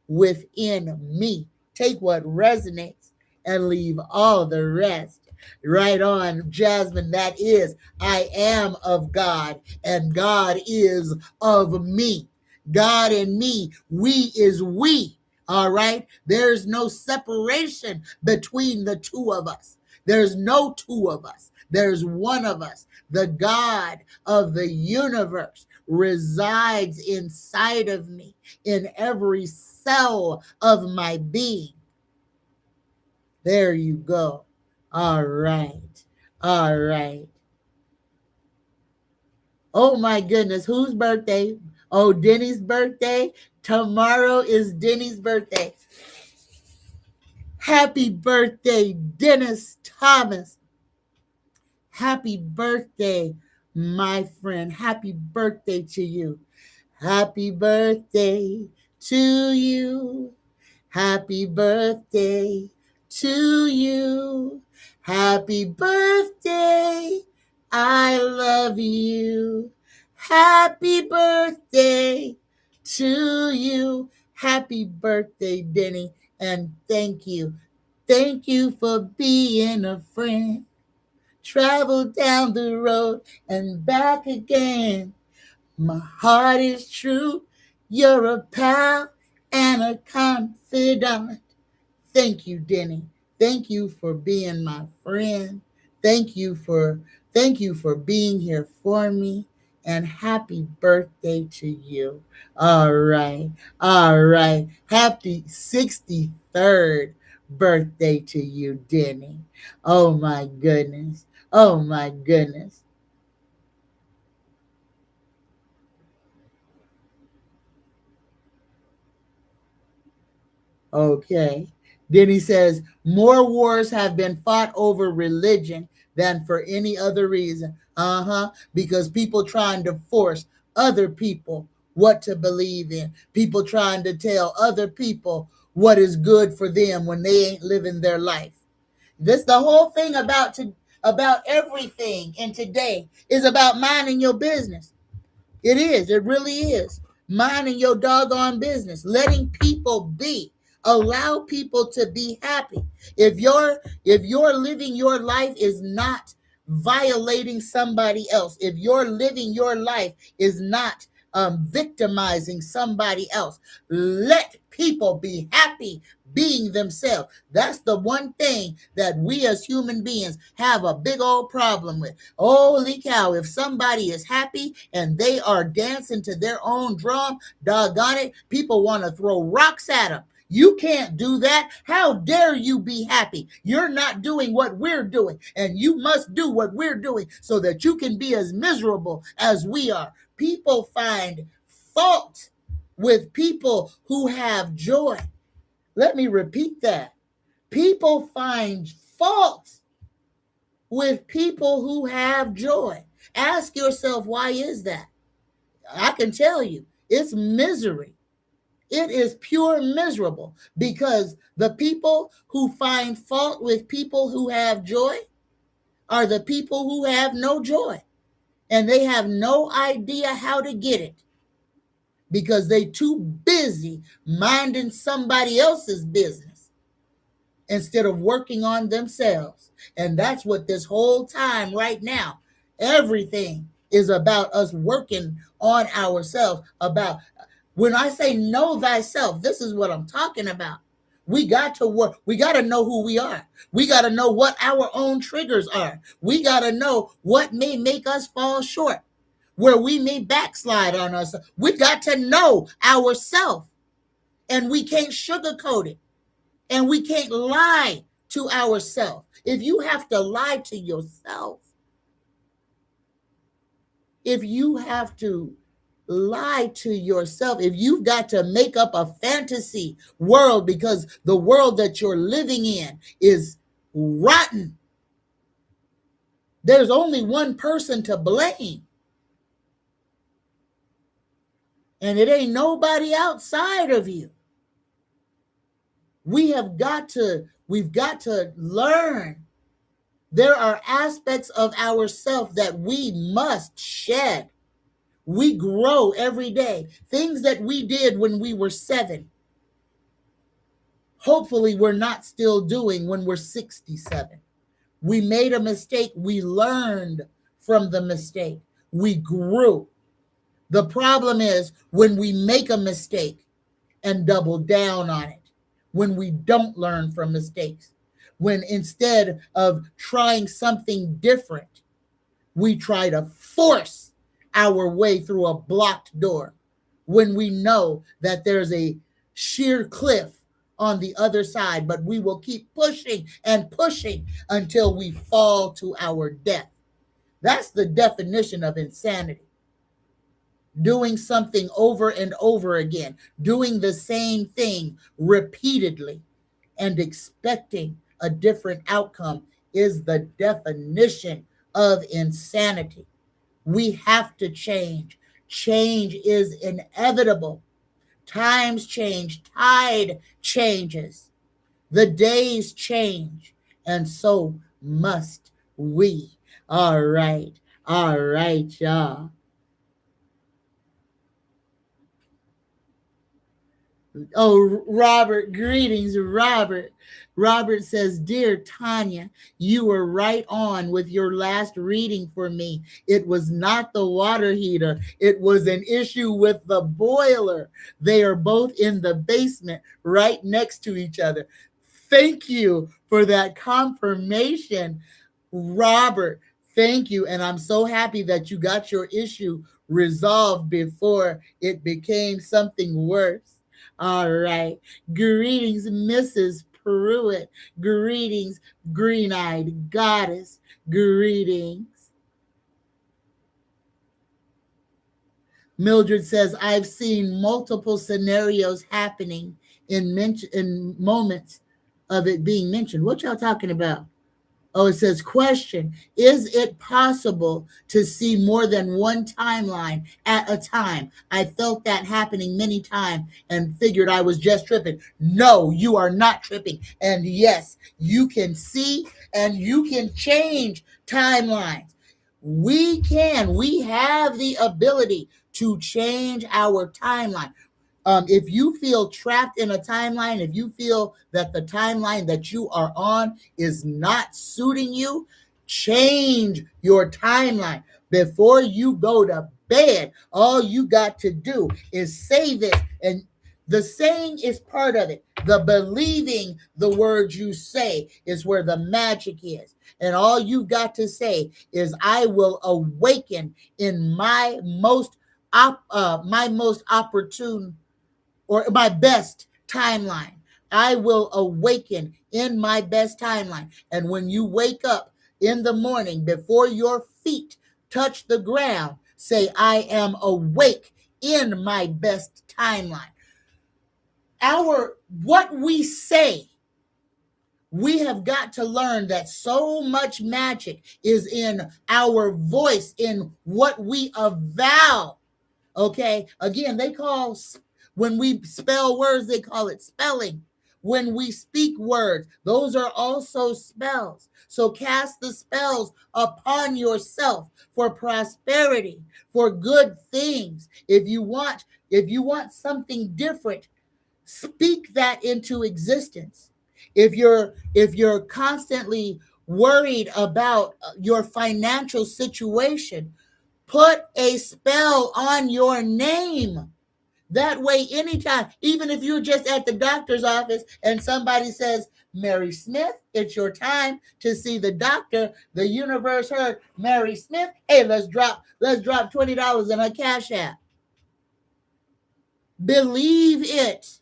within me. Take what resonates and leave all the rest. Right on, Jasmine. That is, I am of God and God is of me. God and me, we is we. All right. There's no separation between the two of us. There's no two of us. There's one of us. The God of the universe resides inside of me, in every cell of my being. There you go. All right. All right. Oh my goodness. Whose birthday? Oh, Denny's birthday. Tomorrow is Denny's birthday. Happy birthday, Dennis Thomas. Happy birthday, my friend. Happy birthday to you. Happy birthday to you. Happy birthday to you. Happy birthday. I love you. Happy birthday to you. Happy birthday, Denny. And thank you. Thank you for being a friend. Travel down the road and back again. My heart is true. You're a pal and a confidant. Thank you, Denny. Thank you for being my friend. Thank you for thank you for being here for me. And happy birthday to you. All right. All right. Happy 63rd birthday to you, Denny. Oh my goodness. Oh my goodness. Okay. Then he says, more wars have been fought over religion than for any other reason. Because people trying to force other people what to believe in. People trying to tell other people what is good for them when they ain't living their life. This the whole thing about everything in today is about minding your business. It is. It really is. Minding your doggone business. Letting people be. Allow people to be happy. If you're living your life is not violating somebody else, if you're living your life is not victimizing somebody else, let people be happy being themselves. That's the one thing that we as human beings have a big old problem with. Holy cow, if somebody is happy and they are dancing to their own drum, doggone it, people want to throw rocks at them. You can't do that. How dare you be happy? You're not doing what we're doing, and you must do what we're doing so that you can be as miserable as we are. People find fault with people who have joy. Let me repeat that. People find fault with people who have joy. Ask yourself, why is that? I can tell you, it's misery. It is pure miserable because the people who find fault with people who have joy are the people who have no joy, and they have no idea how to get it because they too busy minding somebody else's business instead of working on themselves. And that's what this whole time right now, everything is about us working on ourselves. About when I say know thyself, this is what I'm talking about. We got to work. We got to know who we are. We got to know what our own triggers are. We got to know what may make us fall short, where we may backslide on us. We got to know ourselves, and we can't sugarcoat it. And we can't lie to ourselves. If you have to lie to yourself, if you have to lie to yourself, if you've got to make up a fantasy world because the world that you're living in is rotten, there's only one person to blame. And it ain't nobody outside of you. We've got to learn. There are aspects of ourselves that we must shed. We grow every day. Things that we did when we were 7, hopefully we're not still doing when we're 67. We made a mistake. We learned from the mistake. We grew. The problem is when we make a mistake and double down on it, when we don't learn from mistakes, when instead of trying something different, we try to force our way through a blocked door when we know that there's a sheer cliff on the other side, but we will keep pushing and pushing until we fall to our death. That's the definition of insanity. Doing something over and over again, doing the same thing repeatedly, and expecting a different outcome is the definition of insanity. We have to change. Change is inevitable. Times change, tide changes, the days change, and so must we. All right, y'all. Oh, Robert, greetings, Robert. Robert says, Dear Tanya, you were right on with your last reading for me. It was not the water heater, it was an issue with the boiler. They are both in the basement right next to each other. Thank you for that confirmation, Robert. Thank you. And I'm so happy that you got your issue resolved before it became something worse. All right. Greetings, Mrs. Pruitt. Greetings, green eyed goddess. Greetings. Mildred says, I've seen multiple scenarios happening in moments of it being mentioned. What y'all talking about? Oh, it says, question, is it possible to see more than one timeline at a time? I felt that happening many times and figured I was just tripping. No, you are not tripping. And yes, you can see and you can change timelines. We have the ability to change our timeline. If you feel trapped in a timeline, if you feel that the timeline that you are on is not suiting you, change your timeline. Before you go to bed, all you got to do is say this. And the saying is part of it. The believing the words you say is where the magic is. And all you've got to say is, I will awaken in my most opportune or my best timeline. I will awaken in my best timeline. And when you wake up in the morning, before your feet touch the ground, say, I am awake in my best timeline. What we say, we have got to learn that so much magic is in our voice, in what we avow. Okay. Again, when we spell words, they call it spelling. When we speak words, those are also spells. So cast the spells upon yourself for prosperity, for good things. If you want something different, speak that into existence. If you're constantly worried about your financial situation, put a spell on your name. That way, anytime, even if you're just at the doctor's office and somebody says, Mary Smith, it's your time to see the doctor, the universe heard Mary Smith. Hey, let's drop $20 in her Cash App. Believe it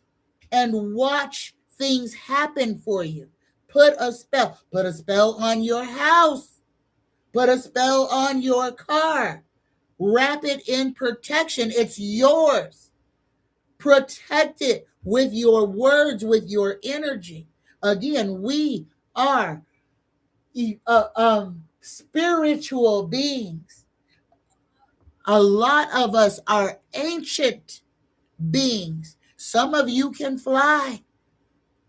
and watch things happen for you. Put a spell on your house. Put a spell on your car. Wrap it in protection. It's yours. Protect it with your words, with your energy. Again, we are spiritual beings. A lot of us are ancient beings. Some of you can fly,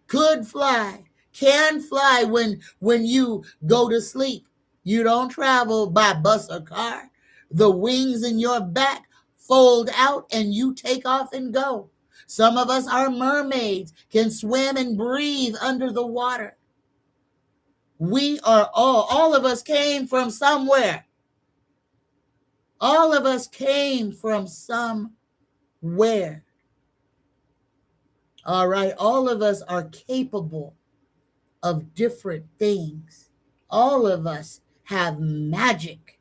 could fly, can fly when you go to sleep. You don't travel by bus or car. The wings in your back fold out and you take off and go. Some of us are mermaids, can swim and breathe under the water. We are all of us came from somewhere. All of us came from somewhere. All right, all of us are capable of different things. All of us have magic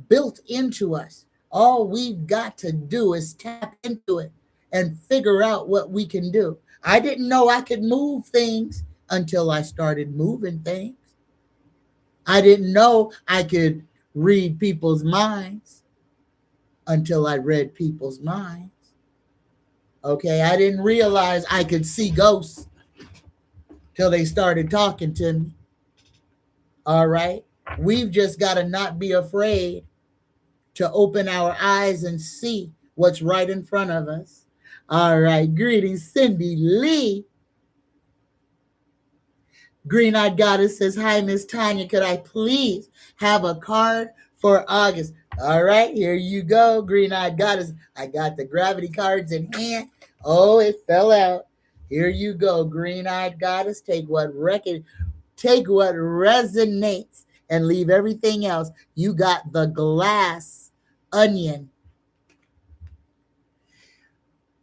built into us. All we've got to do is tap into it and figure out what we can do. I didn't know I could move things until I started moving things. I didn't know I could read people's minds until I read people's minds. Okay, I didn't realize I could see ghosts till they started talking to me. All right, we've just got to not be afraid to open our eyes and see what's right in front of us. All right, greetings, Cindy Lee. Green Eyed Goddess says, hi, Miss Tanya. Could I please have a card for August? All right, here you go, Green Eyed Goddess. I got the gravity cards in hand. Oh, it fell out. Here you go, green-eyed goddess. Take what resonates and leave everything else. You got the glass onion.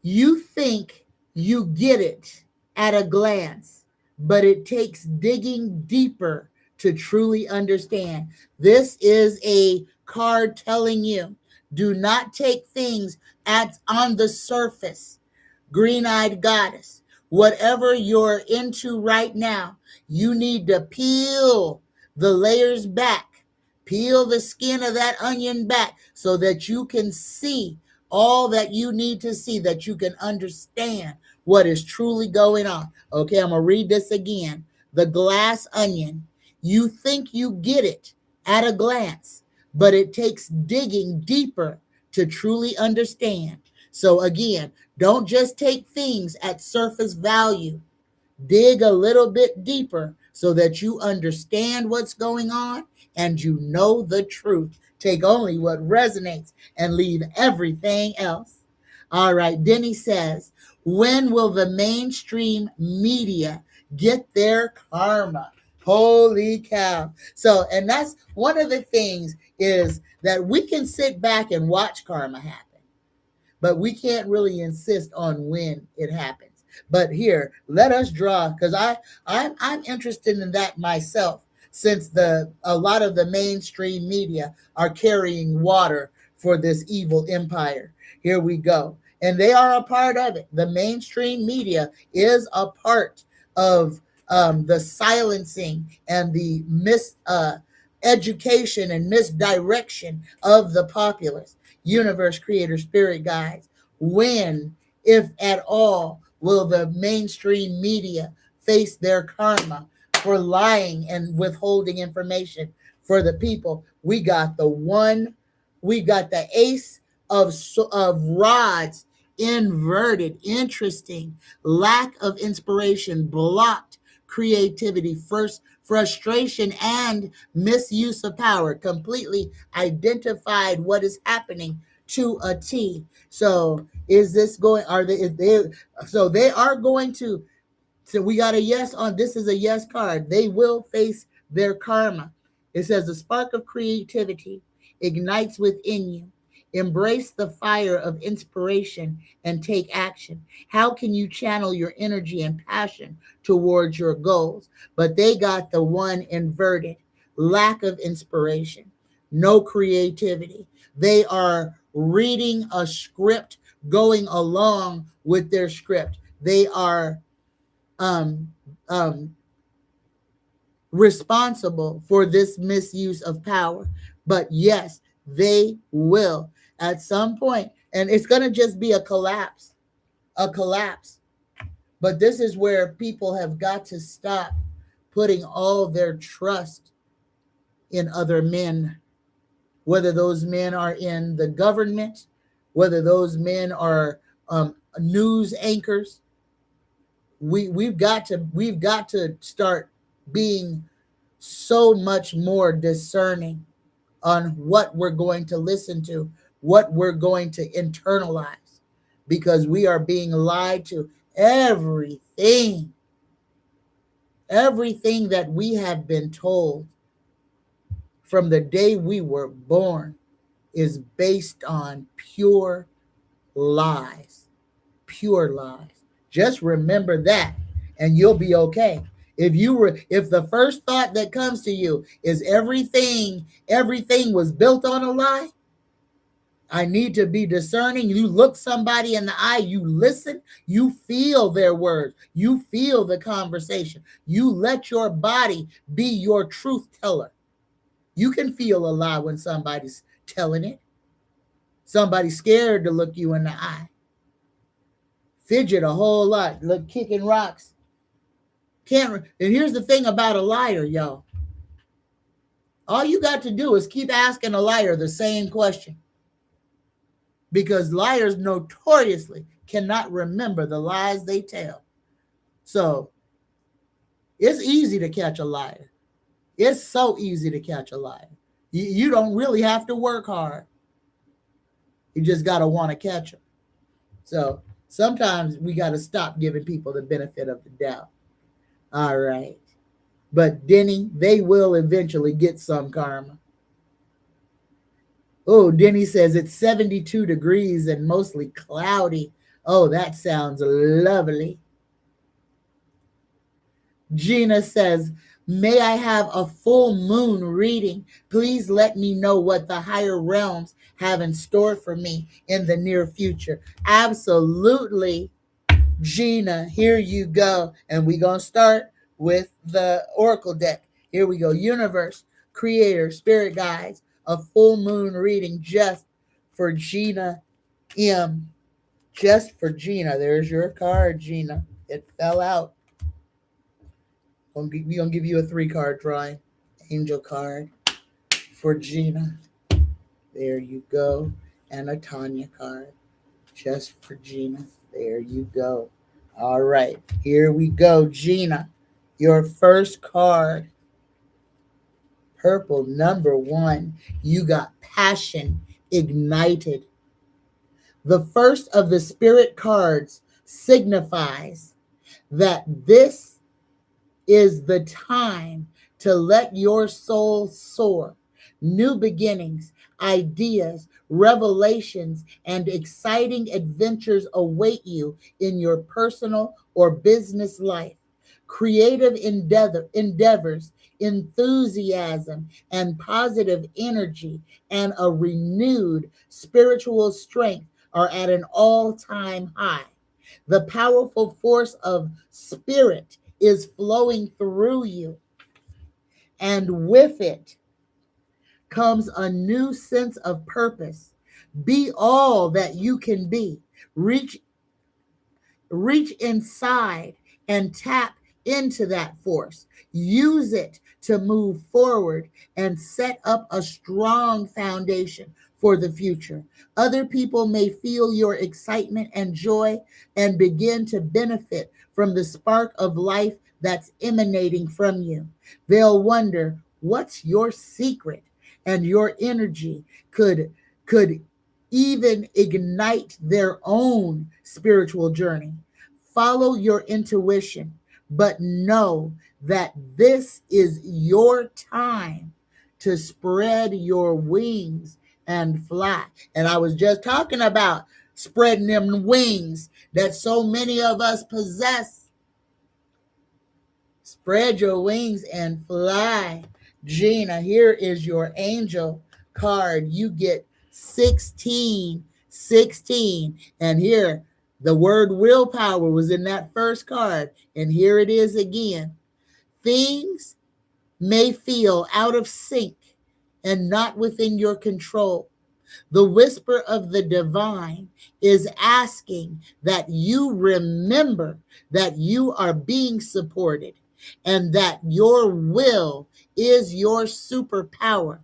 You think you get it at a glance, but it takes digging deeper to truly understand. This is a card telling you, do not take things on the surface. Green-eyed goddess, whatever you're into right now, you need to peel the layers back, peel the skin of that onion back so that you can see all that you need to see, that you can understand what is truly going on. Okay, I'm going to read this again. The glass onion. You think you get it at a glance, but it takes digging deeper to truly understand. So again, don't just take things at surface value. Dig a little bit deeper so that you understand what's going on and you know the truth. Take only what resonates and leave everything else. All right, Denny says, when will the mainstream media get their karma? Holy cow. So, and that's one of the things is that we can sit back and watch karma happen, but we can't really insist on when it happens. But here, let us draw, because I'm interested in that myself, since a lot of the mainstream media are carrying water for this evil empire. Here we go. And they are a part of it. The mainstream media is a part of the silencing and the education and misdirection of the populace. Universe creator spirit guides, when, if at all, will the mainstream media face their karma for lying and withholding information for the people? We got the ace of rods inverted. Interesting. Lack of inspiration, blocked creativity, first frustration and misuse of power. Completely identified what is happening to a T. So is this going? Are they? So they are going to. So we got a yes on this. Is a yes card. They will face their karma. It says the spark of creativity ignites within you. Embrace the fire of inspiration and take action. How can you channel your energy and passion towards your goals? But they got the one inverted: lack of inspiration, no creativity. They are reading a script, going along with their script. They are um, um, responsible for this misuse of power. But yes, they will at some point, and it's going to just be a collapse, a collapse. But this is where people have got to stop putting all their trust in other men, whether those men are in the government, whether those men are news anchors. We've got to start being so much more discerning on what we're going to listen to, what we're going to internalize, because we are being lied to. Everything that we have been told from the day we were born is based on pure lies. Pure lies. Just remember that and you'll be okay. If the first thought that comes to you is everything was built on a lie, I need to be discerning. You look somebody in the eye, you listen, you feel their words, you feel the conversation. You let your body be your truth teller. You can feel a lie when somebody's telling it. Somebody's scared to look you in the eye. Fidget a whole lot, look, kicking rocks. And here's the thing about a liar, y'all. All you got to do is keep asking a liar the same question, because liars notoriously cannot remember the lies they tell. So it's easy to catch a liar. It's so easy to catch a liar. You don't really have to work hard. You just got to want to catch them. So Sometimes we got to stop giving people the benefit of the doubt. All right. But Denny, they will eventually get some karma. Oh, Denny says it's 72 degrees and mostly cloudy. Oh, that sounds lovely. Gina says, may I have a full moon reading? Please let me know what the higher realms have in store for me in the near future. Absolutely, Gina. Here you go. And we're going to start with the Oracle deck. Here we go. Universe, Creator, Spirit Guides, a full moon reading just for Gina M. Just for Gina. There's your card, Gina. It fell out. We're going to give you a 3-card drawing. Angel card for Gina. There you go. And a Tanya card just for Gina. There you go. All right. Here we go, Gina. Your first card. Purple, number 1. You got passion ignited. The first of the spirit cards signifies that this is the time to let your soul soar. New beginnings, ideas, revelations, and exciting adventures await you in your personal or business life. Creative endeavors, enthusiasm, and positive energy, and a renewed spiritual strength are at an all-time high. The powerful force of spirit is flowing through you, and with it comes a new sense of purpose. Be all that you can be. Reach inside and tap into that force. Use it to move forward and set up a strong foundation for the future. Other people may feel your excitement and joy and begin to benefit from the spark of life that's emanating from you. They'll wonder, what's your secret? And your energy could even ignite their own spiritual journey. Follow your intuition, but know that this is your time to spread your wings and fly. And I was just talking about spreading them wings that so many of us possess. Spread your wings and fly. Gina, here is your angel card. You get 16. And here, the word willpower was in that first card. And here it is again. Things may feel out of sync and not within your control. The whisper of the divine is asking that you remember that you are being supported and that your will is your superpower.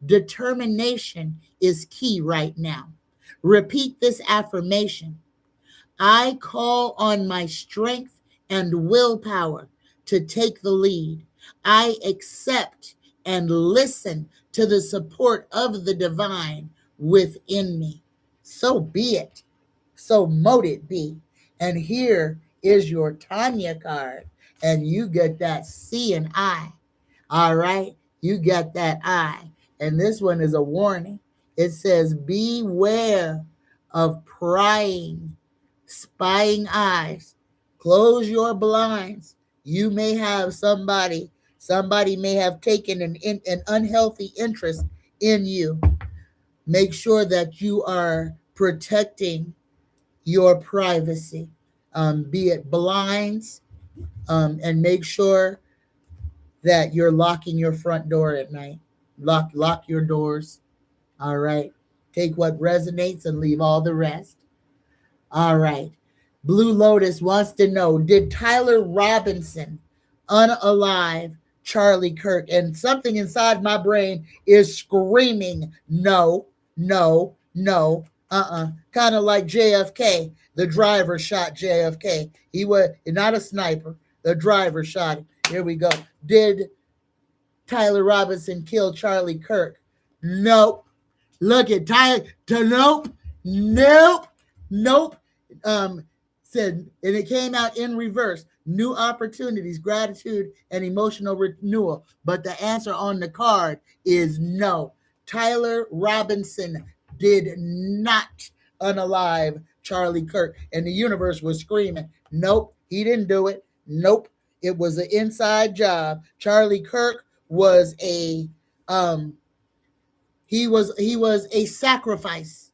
Determination is key right now. Repeat this affirmation. I call on my strength and willpower to take the lead. I accept and listen to the support of the divine within me. So be it. So mote it be. And here is your Tanya card. And you get that C and I. All right? You get that I. And this one is a warning. It says, beware of prying, spying eyes. Close your blinds. You may have somebody may have taken an unhealthy interest in you. Make sure that you are protecting your privacy, be it blinds, and make sure that you're locking your front door at night. Lock your doors. All right. Take what resonates and leave all the rest. All right. Blue Lotus wants to know, did Tyler Robinson unalive Charlie Kirk? And something inside my brain is screaming, no, no, no, kind of like JFK. The driver shot JFK. He was not a sniper. The driver shot him. Here we go. Did Tyler Robinson kill Charlie Kirk? Nope. Look at Tyler. Nope. Nope. Nope. said, and it came out in reverse: new opportunities, gratitude, and emotional renewal. But the answer on the card is no. Tyler Robinson did not unalive Charlie Kirk, and the universe was screaming, nope, he didn't do it. Nope, it was an inside job. Charlie Kirk was a he was a sacrifice.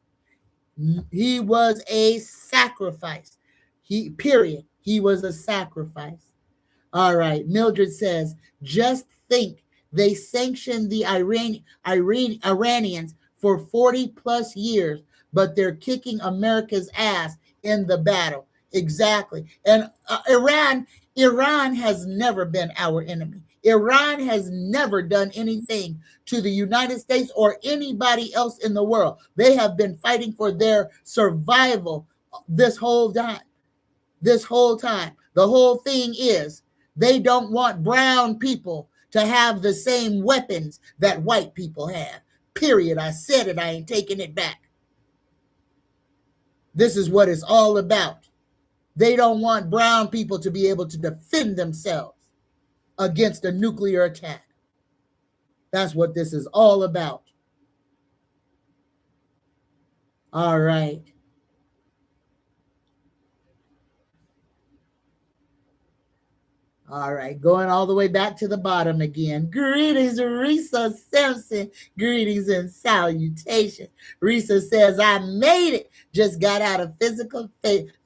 He was a sacrifice. He was a sacrifice. All right. Mildred says, just think, they sanctioned the Iranians for 40 plus years, but they're kicking America's ass in the battle. Exactly. And Iran has never been our enemy. Iran has never done anything to the United States or anybody else in the world. They have been fighting for their survival this whole time. This whole time. The whole thing is they don't want brown people to have the same weapons that white people have. Period. I said it. I ain't taking it back. This is what it's all about. They don't want brown people to be able to defend themselves against a nuclear attack. That's what this is all about. All right. All right, going all the way back to the bottom again. Greetings, Risa Simpson. Greetings and salutations. Risa says, I made it. Just got out of physical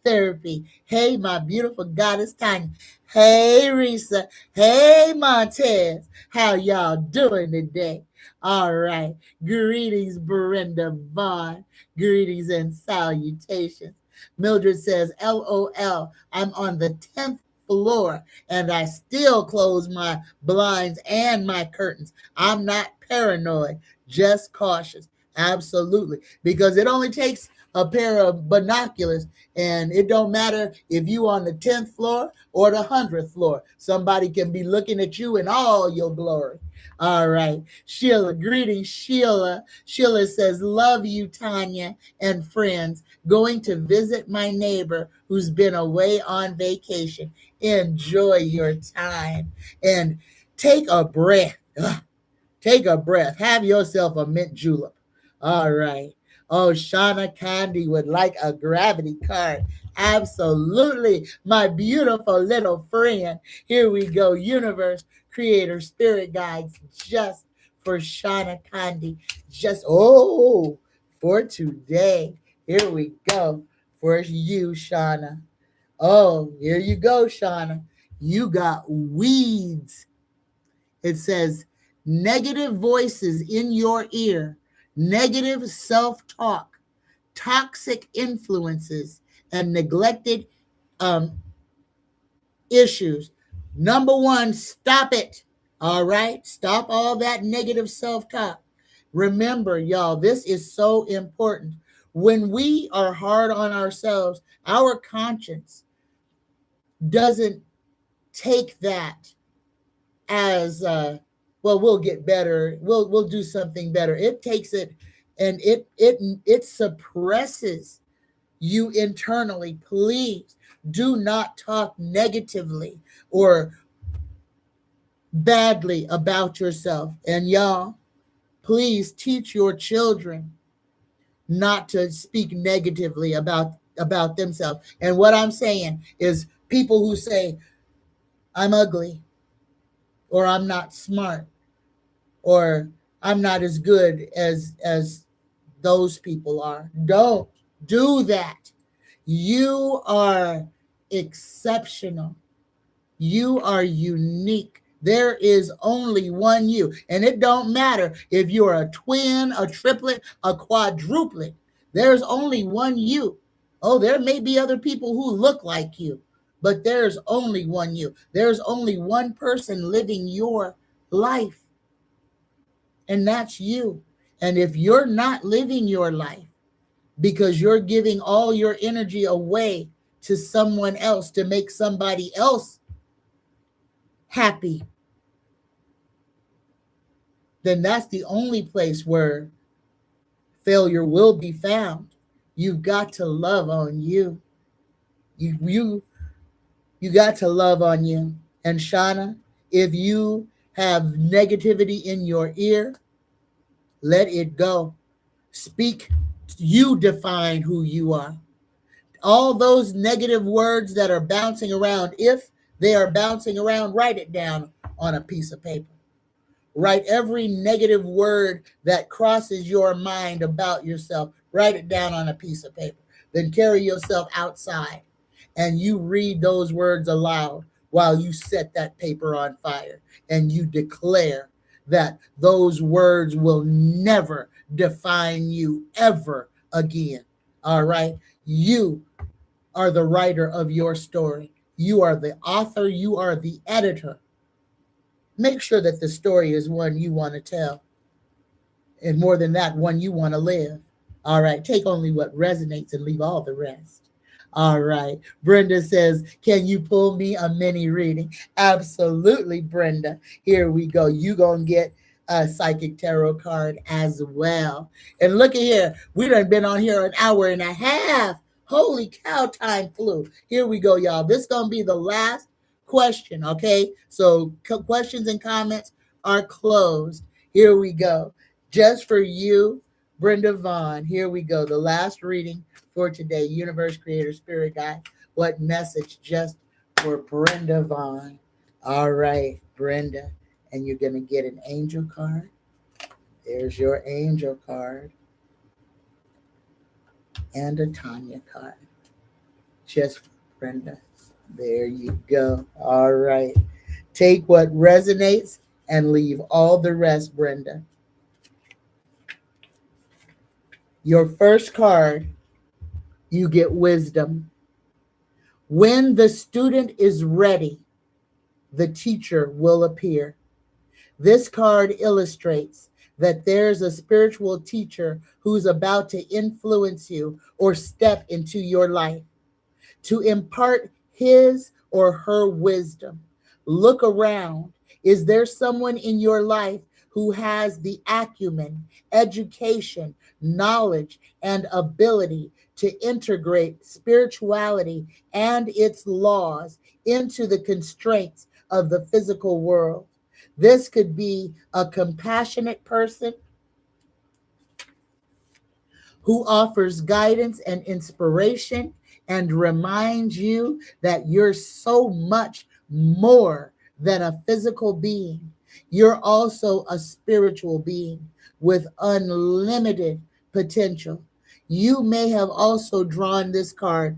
therapy. Hey, my beautiful goddess Tanya. Hey, Risa. Hey, Montez. How y'all doing today? All right. Greetings, Brenda Vaughn. Greetings and salutations. Mildred says, LOL, I'm on the 10th floor and I still close my blinds and my curtains. I'm not paranoid, just cautious. Absolutely. Because it only takes a pair of binoculars, and it don't matter if you on the 10th floor or the 100th floor. Somebody can be looking at you in all your glory. All right. Sheila, greetings, Sheila. Sheila says, love you, Tanya and friends. Going to visit my neighbor who's been away on vacation. Enjoy your time and take a breath. Take a breath. Have yourself a mint julep. All right. Oh, Shauna Candy would like a gravity card. Absolutely. My beautiful little friend. Here we go. Universe, creator, spirit guides just for Shauna Candy. Just, for today. Here we go. For you, Shauna. Oh, here you go, Shauna. You got weeds. It says, negative voices in your ear, negative self-talk, toxic influences, and neglected issues. Number one, stop it. All right? Stop all that negative self-talk. Remember, y'all, this is so important. When we are hard on ourselves, our conscience doesn't take that as well, we'll get better, we'll do something better. It takes it and it suppresses you internally. Please do not talk negatively or badly about yourself. And y'all, please teach your children not to speak negatively about themselves. And what I'm saying is, people who say I'm ugly, or I'm not smart, or I'm not as good as those people are. Don't do that. You are exceptional. You are unique. There is only one you. And it don't matter if you're a twin, a triplet, a quadruplet. There's only one you. Oh, there may be other people who look like you, but there's only one you. There's only one person living your life, and that's you. And if you're not living your life because you're giving all your energy away to someone else to make somebody else happy, then that's the only place where failure will be found. You've got to love on you. You got to love on you. And Shauna, if you have negativity in your ear, let it go. Speak. You define who you are. All those negative words that are bouncing around, if they are bouncing around, write it down on a piece of paper. Write every negative word that crosses your mind about yourself. Write it down on a piece of paper. Then carry yourself outside and you read those words aloud while you set that paper on fire and you declare that those words will never define you ever again. All right? You are the writer of your story. You are the author. You are the editor. Make sure that the story is one you want to tell. And more than that, one you want to live. All right. Take only what resonates and leave all the rest. All right. Brenda says, can you pull me a mini reading? Absolutely, Brenda. Here we go. You going to get a psychic tarot card as well. And look at here. We done been on here an hour and a half. Holy cow, time flew. Here we go, y'all. This going to be the last question, okay? So questions and comments are closed. Here we go. Just for you, Brenda Vaughn. Here we go. The last reading for today. Universe, Creator, Spirit Guide. What message just for Brenda Vaughn? All right, Brenda. And you're going to get an angel card. There's your angel card. And a Tanya card. Just for Brenda. There you go. All right. Take what resonates and leave all the rest, Brenda. Your first card, you get wisdom. When the student is ready, the teacher will appear. This card illustrates that there's a spiritual teacher who's about to influence you or step into your life to impart his or her wisdom. Look around. Is there someone in your life who has the acumen, education, knowledge, and ability to integrate spirituality and its laws into the constraints of the physical world? This could be a compassionate person who offers guidance and inspiration and reminds you that you're so much more than a physical being. You're also a spiritual being with unlimited potential. You may have also drawn this card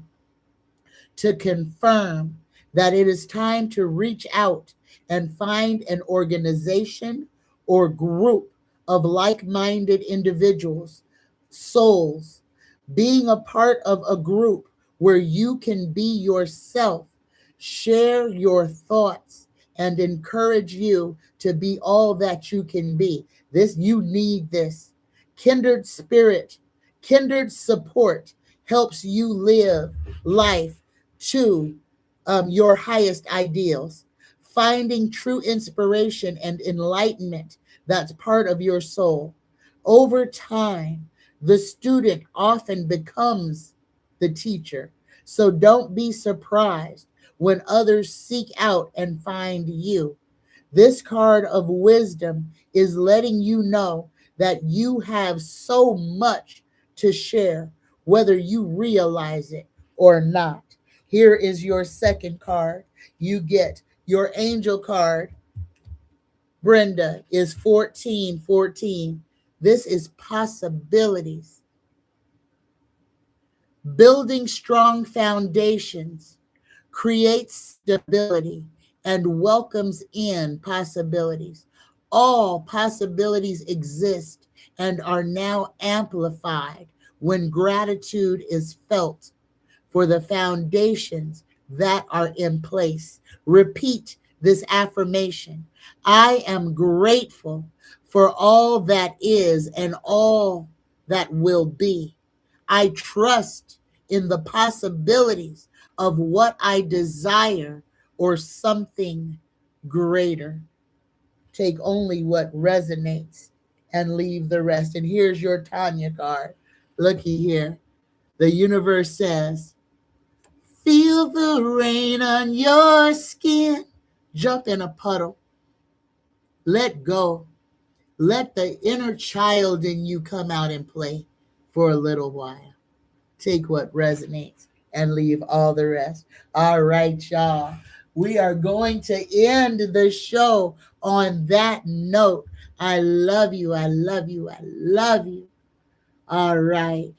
to confirm that it is time to reach out and find an organization or group of like-minded individuals, souls. Being a part of a group where you can be yourself, share your thoughts, and encourage you to be all that you can be. You need this. Kindred spirit, kindred support helps you live life to your highest ideals. Finding true inspiration and enlightenment that's part of your soul. Over time, the student often becomes the teacher. So don't be surprised when others seek out and find you. This card of wisdom is letting you know that you have so much to share, whether you realize it or not. Here is your second card. You get your angel card. Brenda is 1414. This is possibilities. Building strong foundations creates stability and welcomes in possibilities. All possibilities exist and are now amplified when gratitude is felt for the foundations that are in place. Repeat this affirmation. I am grateful for all that is and all that will be. I trust in the possibilities of what I desire or something greater. Take only what resonates and leave the rest. And here's your Tanya card. Looky here. The universe says, Feel the rain on your skin. Jump in a puddle. Let go. Let the inner child in you come out and play for a little while. Take what resonates and leave all the rest. All right, y'all. We are going to end the show on that note. I love you. I love you. I love you. All right.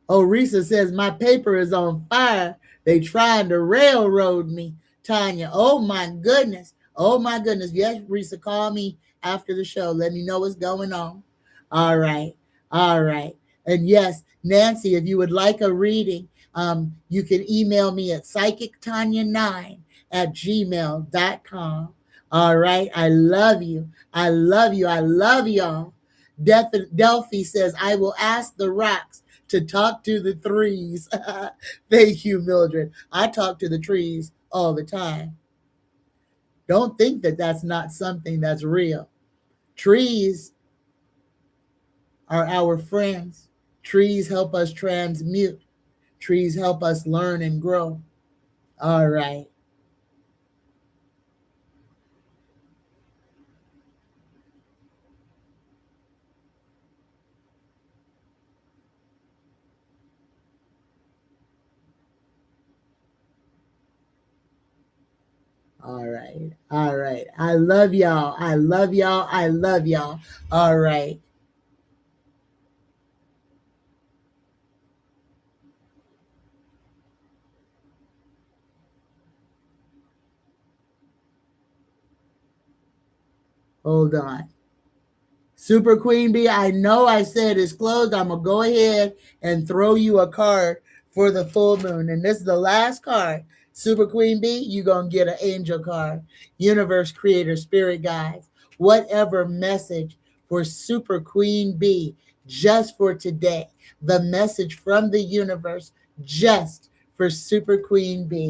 Oh, Risa says, my paper is on fire. They trying to railroad me, Tanya. Oh, my goodness. Oh, my goodness. Yes, Risa, call me after the show. Let me know what's going on. All right. All right. And yes, Nancy, if you would like a reading, you can email me at psychictanya9@gmail.com. All right. I love you. I love you. I love y'all. Delphi says, I will ask the rocks to talk to the threes. Thank you, Mildred. I talk to the trees all the time. Don't think that that's not something that's real. Trees are our friends. Trees help us transmute. Trees help us learn and grow. All right. All right. All right. I love y'all. I love y'all. I love y'all. All right. Hold on. Super Queen Bee, I know I said it's closed. I'm going to go ahead and throw you a card for the full moon. And this is the last card. Super Queen Bee, you're going to get an angel card. Universe Creator, Spirit Guides. Whatever message for Super Queen Bee just for today. The message from the universe just for Super Queen Bee.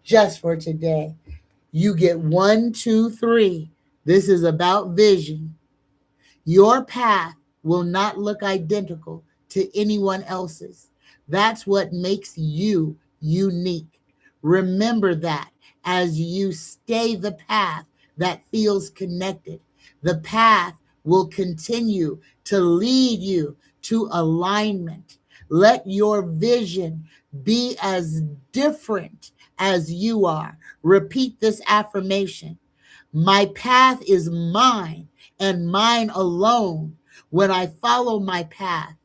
Just for today. You get 1, 2, 3. This is about vision. Your path will not look identical to anyone else's. That's what makes you unique. Remember that as you stay the path that feels connected. The path will continue to lead you to alignment. Let your vision be as different as you are. Repeat this affirmation. My path is mine and mine alone. When I follow my path,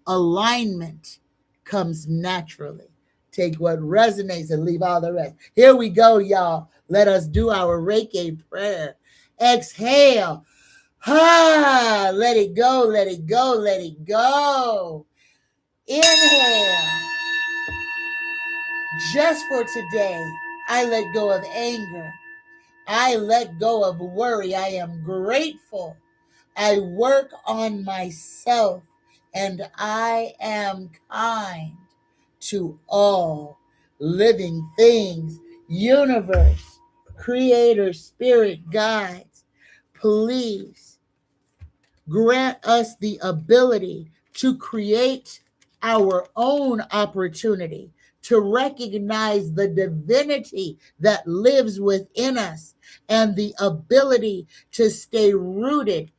alignment comes naturally. Take what resonates and leave all the rest. Here we go, y'all. Let us do our Reiki prayer. Exhale. Ah, let it go, let it go, let it go. Inhale. Just for today, I let go of anger. I let go of worry. I am grateful. I work on myself and I am kind to all living things. Universe, creator, spirit, guides, please grant us the ability to create our own opportunity, to recognize the divinity that lives within us, and the ability to stay rooted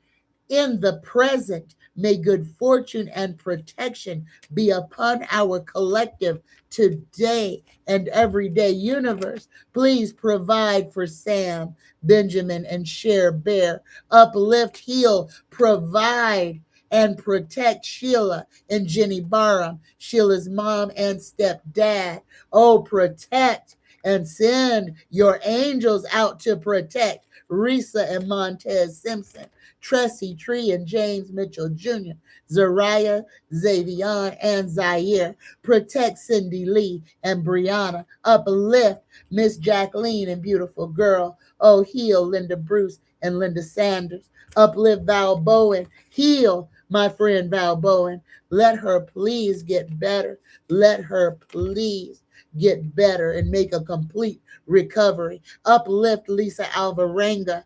in the present. May good fortune and protection be upon our collective today and every day. Universe, please provide for Sam, Benjamin, and Cher Bear. Uplift, heal, provide, and protect Sheila and Jenny Barham, Sheila's mom and stepdad. Oh, protect and send your angels out to protect Risa and Montez Simpson, Tressie Tree and James Mitchell Jr., Zariah, Xavion, and Zaire. Protect Cindy Lee and Brianna. Uplift Miss Jacqueline and Beautiful Girl. Oh, heal Linda Bruce and Linda Sanders. Uplift Val Bowen. Heal my friend Val Bowen. Let her please get better. Let her please get better and make a complete recovery. Uplift Lisa Alvarenga.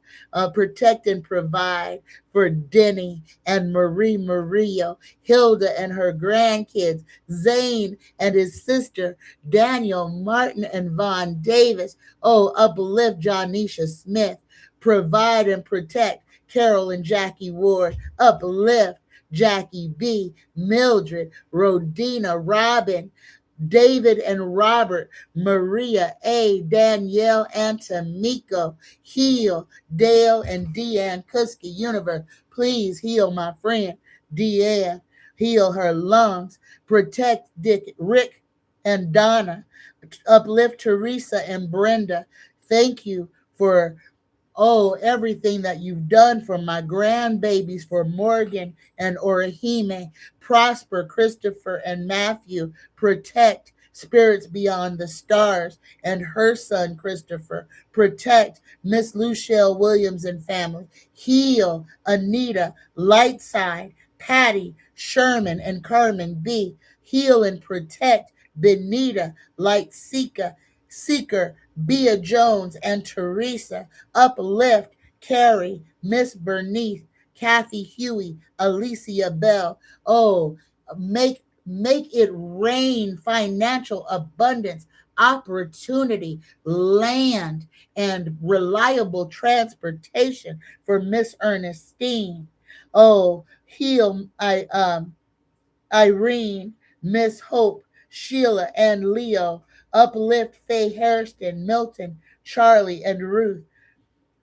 Protect and provide for Denny and Marie Murillo, Hilda and her grandkids, Zane and his sister, Daniel, Martin, and Von Davis. Oh, uplift Jonisha Smith. Provide and protect Carol and Jackie Ward. Uplift Jackie B, Mildred, Rodina, Robin, David and Robert, Maria A, Danielle and Tamiko. Heal Dale and Deanne Kuski. Universe, please heal my friend Deanne. Heal her lungs. Protect Rick and Donna. Uplift Teresa and Brenda. Thank you for everything that you've done for my grandbabies, for Morgan and Orihime. Prosper Christopher and Matthew. Protect Spirits Beyond the Stars and her son Christopher. Protect Miss Lucielle Williams and family. Heal Anita, Lightside, Patty, Sherman, and Carmen B. Heal and protect Benita, Light Seeker, Bea Jones, and Teresa. Uplift Carrie, Miss Bernice, Kathy Huey, Alicia Bell. Oh, make it rain financial abundance, opportunity, land, and reliable transportation for Miss Ernestine. Oh, heal Irene, Miss Hope, Sheila, and Leo. Uplift Faye Hairston, Milton, Charlie, and Ruth.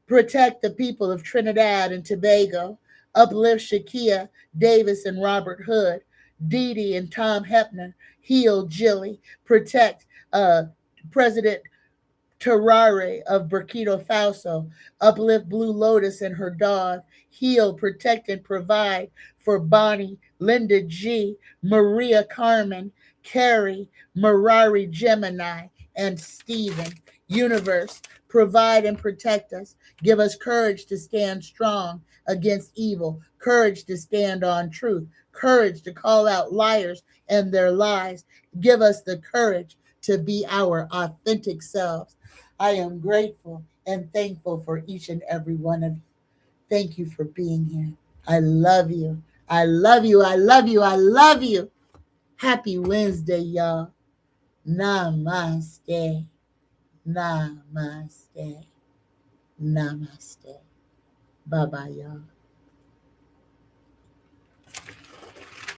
Protect the people of Trinidad and Tobago. Uplift Shakia Davis and Robert Hood. Dee Dee and Tom Hepner. Heal Jilly. Protect President Terrare of Burkina Faso. Uplift Blue Lotus and her dog. Heal, protect, and provide for Bonnie, Linda G, Maria Carmen, Carrie, Marari Gemini, and Stephen. Universe, provide and protect us. Give us courage to stand strong against evil, courage to stand on truth, courage to call out liars and their lies. Give us the courage to be our authentic selves. I am grateful and thankful for each and every one of you. Thank you for being here. I love you. I love you. I love you. I love you. Happy Wednesday, y'all. Namaste. Namaste. Namaste. Bye bye, y'all.